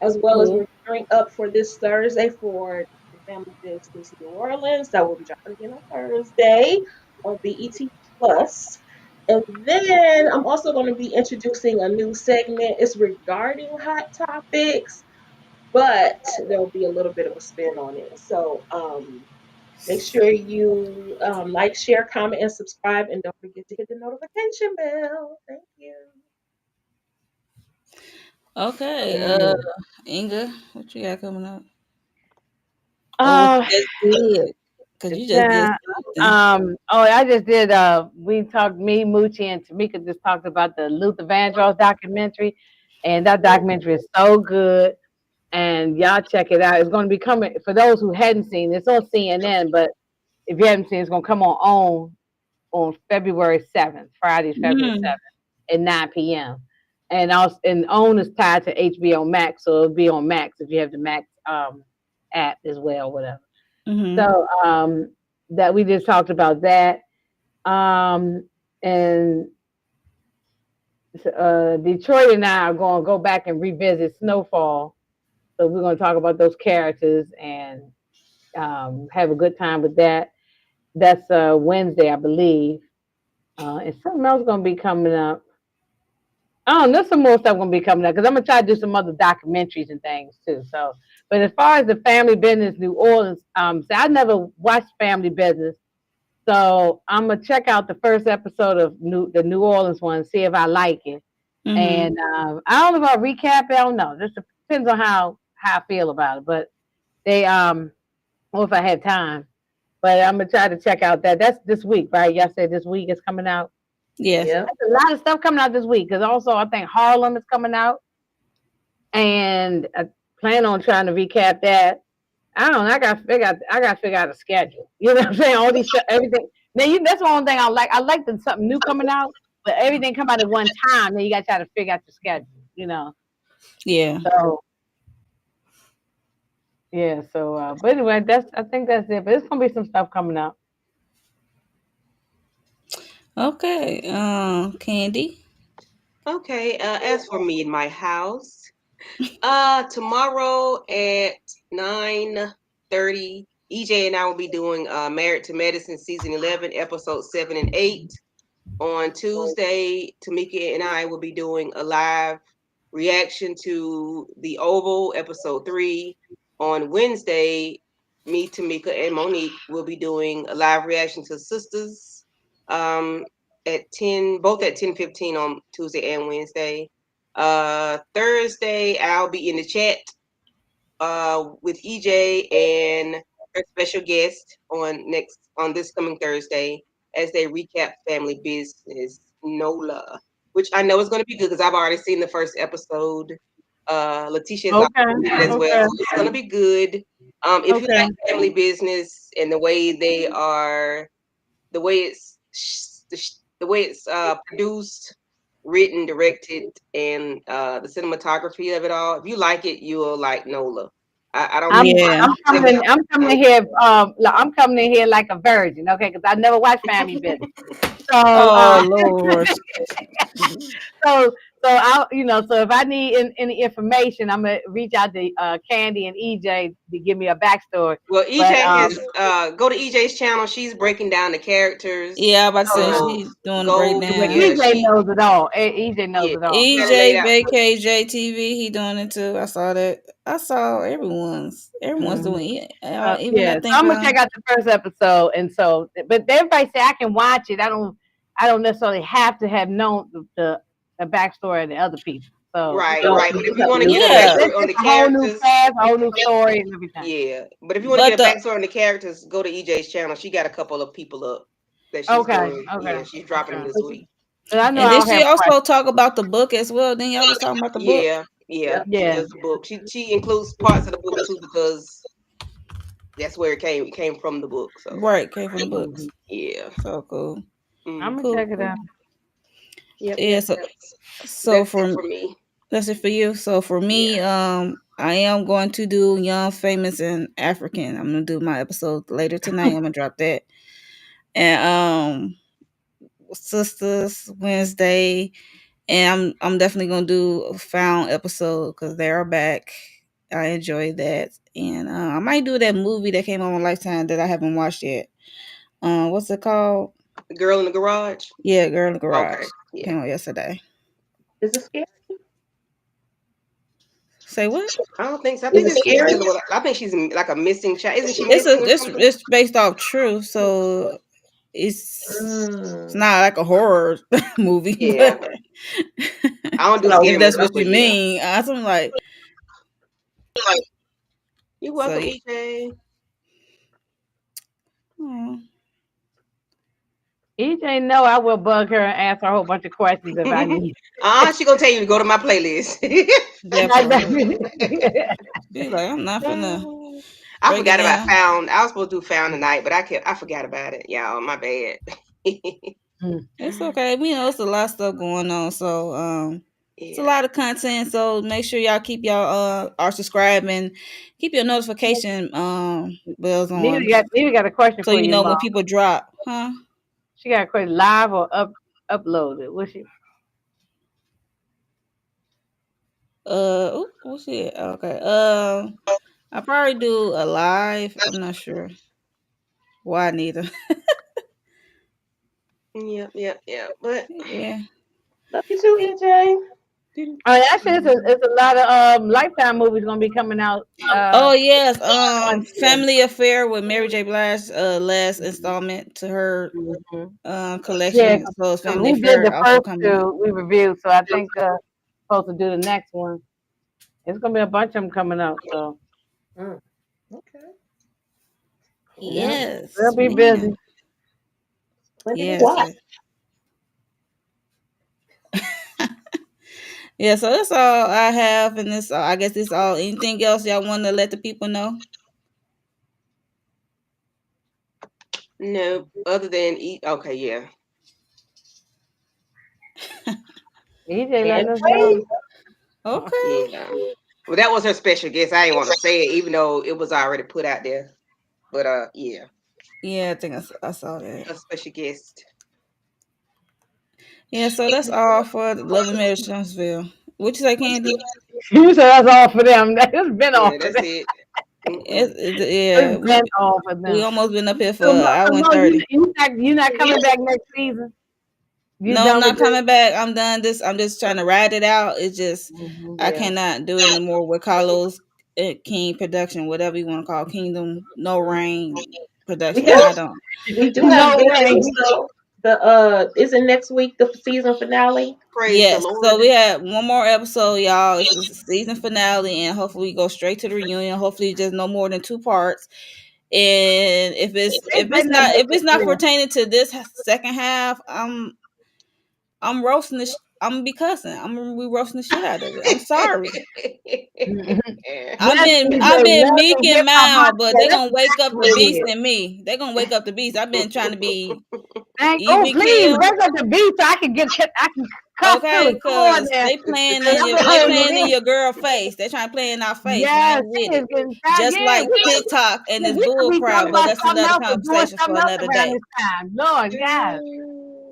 as well as Cool. we're gearing up for this Thursday for the family business New Orleans. That will be dropping again on Thursday on BET Plus. And then I'm also going to be introducing a new segment. It's regarding hot topics, but there'll be a little bit of a spin on it. So make sure you like, share, comment, and subscribe. And don't forget to hit the notification bell. Thank you. Okay. Mm. Inga, what you got coming up? Or what Uh, you just did? Cause you just did yeah. something. Oh, I just did. We talked. Me, Moochie, and Tamika just talked about the Luther Vandross documentary, and that documentary is so good. And y'all check it out. It's going to be coming for those who hadn't seen it. It's on CNN, but if you haven't seen it, it's going to come on February 7th, Friday, February Mm-hmm. 7th at 9 p.m. And also, and OWN is tied to HBO Max, so it'll be on Max if you have the Max app as well, whatever. Mm-hmm. So that we just talked about that. And Detroit and I are going to go back and revisit Snowfall. So we're going to talk about those characters and have a good time with that. That's Wednesday, I believe. And something else going to be coming up. Oh, there's some more stuff going to be coming up because I'm going to try to do some other documentaries and things too. So, but as far as the family business, New Orleans, so I never watched Family Business. So I'm gonna check out the first episode of the New Orleans one, see if I like it. Mm-hmm. And I don't know if I'll recap it. I don't know. Just depends on how I feel about it. But they or if I have time. But I'm gonna try to check out that. That's this week, right? Y'all said this week is coming out. Yes. Yeah. There's a lot of stuff coming out this week because also I think Harlem is coming out, and I plan on trying to recap that. I don't know. I got to figure out a schedule. You know what I'm saying? All these everything. Now that's one thing I like. I like that something new coming out, but everything come out at one time. Then you got to try to figure out your schedule. You know. Yeah. So yeah. So but anyway, that's I think that's it. But it's gonna be some stuff coming up. Okay. Candy. Okay, as for me in my house, tomorrow at 9:30, EJ and I will be doing Married to Medicine season 11, episode 7 and 8. On Tuesday, Tamika and I will be doing a live reaction to The Oval, episode 3. On Wednesday, me, Tamika, and Monique will be doing a live reaction to Sisters um, at 10, both at 10:15 on Tuesday and Wednesday. Thursday, I'll be in the chat with EJ and her special guest on this coming Thursday as they recap family business Nola, which I know is going to be good because I've already seen the first episode. Letitia has Okay. already seen it as well, Okay. so it's going to be good. If you Okay. like family business and the way the way it's produced, written, directed, and the cinematography of it all. If you like it, you will like Nola. I don't think Yeah. I'm coming in. I'm coming in here. I'm coming in here like a virgin. Okay, because I never watched Family Business. So Oh Lord. so I so if I need any information, I'm gonna reach out to Candy and EJ to give me a backstory. well, But EJ has go to EJ's channel. She's breaking down the characters. Yeah, I about to say okay. So she's doing the go, But breakdown. yeah, EJ she, knows it all. EJ knows yeah, it all. she got it laid EJ out. VKJ TV, he doing it too. I saw that. I saw everyone's Mhm. doing it. Even Yeah, I so think I'm gonna check out the first episode, and so, but everybody say I can watch it. I don't necessarily have to have known the backstory of the other people. So Right, Don't right. you But if just you have to want to know get a yeah, backstory it's on the a whole new characters, cast, a whole new story, and everything. yeah. But if you want to but get a the backstory on the characters, go to EJ's channel. She got a couple of people up that she's Okay, doing. okay, Yeah, she's dropping them okay. this week. And I know and I then don't she have also questions. talk about the book as well. Then y'all was talking about the book. Yeah, yeah. yeah. She Yeah. does the book. She includes parts of the book too because that's where it came. It came from the book. So Right, came from the books. Mhm. yeah. So cool. I'm Hmm. gonna Cool, check it cool. out. Yep, Yeah, yep, so yep. so That's it for for me. that's it for you. So for me, Yeah. I am going to do Young, Famous, and African. I'm gonna do my episode later tonight. I'm gonna drop that. And Sisters Wednesday, and I'm definitely gonna do a Found episode because they are back. I enjoy that, and I might do that movie that came on Lifetime that I haven't watched yet. What's it called? The Girl in the Garage. Yeah, Girl in the Okay. Garage. Yeah. Came on yesterday. Is it scary? Say what? I don't think so. I Is think it it's scary? dealing with. I think she's like a missing child. Isn't she It's missing a or it's something? it's based off truth, so it's Mm. not like a horror movie, Yeah. but I don't do No. if scary that's movies, what you but yeah. mean, I'm like You're so. welcome, Yeah. EJ. Oh, EJ know I will bug her and ask her a whole bunch of questions if I need. She gonna tell you to go to my playlist. definitely. She's like, I'm not finna I break it forgot about down. Found. I was supposed to do Found tonight, but I forgot about it. Y'all, my bad. It's okay. We know it's a lot of stuff going on, so it's a Yeah. lot of content. So make sure y'all keep y'all are subscribing, keep your notification bells on, Nita got a question so for you you, know Mom. when people drop, huh? She got a question live or uploaded. What's she? What's it? Okay. I probably do a live. I'm not sure why neither. Yep, yep, yep. But Yeah. Love you too, EJ. Oh, actually, it's a lot of Lifetime movies gonna be coming out. Oh yes. On Family Affair with Mary J. Blige. Last installment to her Mhm. Yeah, collection. So it's because Family we did Affair the also first coming out. two we reviewed, so I think supposed to do the next one. It's gonna be a bunch of them coming out, so Mm. Okay. yeah, Cool. we'll Yes, be man. busy. Plenty to Yes. watch. Yeah, so that's all I have, and this I guess this all. Anything else y'all want to let the people know? no, other than eat. Okay, yeah. EJ And letting us know. Faith. Okay. Yeah. Well, that was her special guest. I didn't want to say it, even though it was already put out there. But yeah, Yeah, I think I saw that. a special guest. Yeah, so that's all for the Love and Marriage Huntsville. What you say, Candy? You said that's all for them. It's been all Yeah, for that's them. it. Mm-mm. Yeah, It's been all for we them. almost been up here for So, an so hour and Mo, 30. you not coming back next season? You No, I'm done with not this? coming back. I'm done. I'm just trying to ride it out. It's just I Yeah. cannot do it no more with Carlos King production, whatever you want to call Kingdom No Rain We production. have I don't. we do have No good news rain. though. The isn't next week the season finale? Praise the Yes, so Lord. we have one more episode, y'all. It's the season finale, and hopefully we go straight to the reunion. Hopefully, just no more than 2 parts. And if it's They if it's better not not make if it it's not clear. pertaining to this second half, I'm roasting this. I'm gonna be cussing. I'm gonna be roasting the shit out of it. I'm sorry. Mhm. I've Yes, been EJ, I've been love meek and and hip hop mild, Huntsville. but they're That's gonna wake up exactly the what it beast is. in me. They're gonna wake up the beast. I've been trying to be Oh, even please keel. break up the beat so I can cuss Okay, too. Come on cause there. they playing 'Cause in I've your been they holding it playing in in. your girl face. They trying to play in our face, and I Yes, ain't with she is it. getting tired. Just Yeah, like TikTok and this we could bull be crap, talking but about that's something another else or doing conversation for something else another around day. this time. Lord God.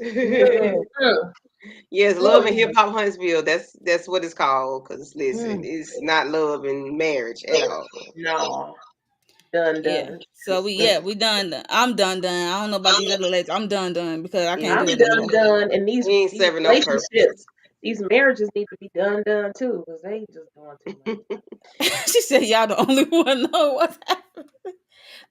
Yeah. Mm, Yes, love and hip mm. hop Huntsville. That's what it's called. Cause listen, Mm. it's not love and marriage at all. No. Done Yeah. done. So we done. I'm done. I don't know about these other ladies. I'm done because I can't Yeah, I'm do it no done more. done. And we ain't these serving no purpose. relationships, these marriages need to be done too, because they just doing too much. She said, "Y'all the only one know what's happening."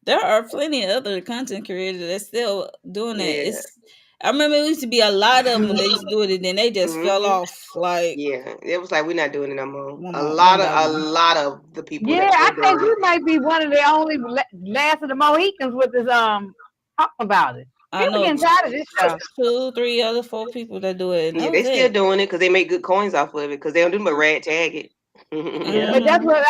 There are plenty of other content creators that's still doing that. Yeah. It's I remember it used to be a lot of them when they used to do it, and then they just fell Hmm. off. Like Yeah. It was like we're not doing it no more. one by A one. lot of the people Yeah, that I were think doing you might be one of the only last of the Mohicans with this talking about it. I People know getting tired of this stuff. two, three other four people that do it, and that yeah, was they still it. doing it because they make good coins off of it because they don't do but rag tag it. Yeah. But that's Hmm. what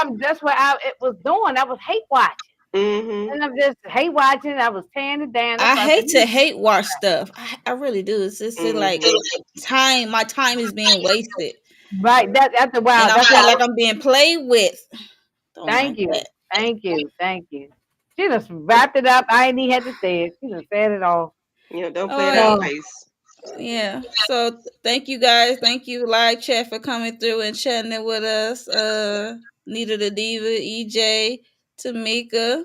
I it was doing. I was hate watching. Hmm. And I'm just hate watching. I was tearing it down. That's I why I said, hate to hate watch stuff. I really do. It's just like Hmm. time. My time is being wasted, right, that's a and wow. I That's feel why like I'm being played with. Don't like thank you. that. Thank you. Thank you. She just wrapped it up. I ain't even had to say it. She just said it all. Yeah, don't All play it in our right. So face. Yeah. So thank you guys. Thank you, live chat, for coming through and chatting it with us. Nita the Diva, EJ, Tamika.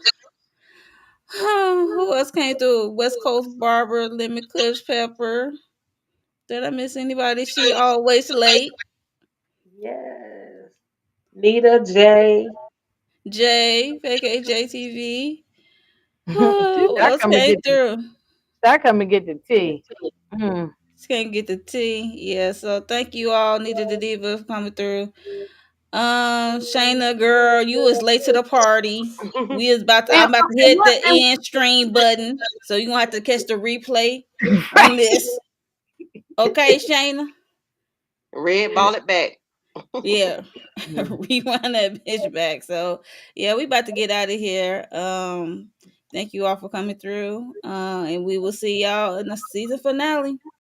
Who else came through? West Coast Barber, Lemon Clips Pepper. Did I miss anybody? She always late. Yes. Nita J. Jay, aka JTV. she Who else came through? start come and get the tea. Mm. She can't get the tea. Yeah, so thank you all, Nita the Diva, for coming through. Shayna, girl, you was late to the party. And, I'm about to and hit what the end stream button. So you gonna have to catch the replay on this. Okay, Shayna? Red ball it back. Yeah. Mm. Rewind that bitch back. So yeah, we about to get out of here. Thank you all for coming through. And we will see y'all in the season finale.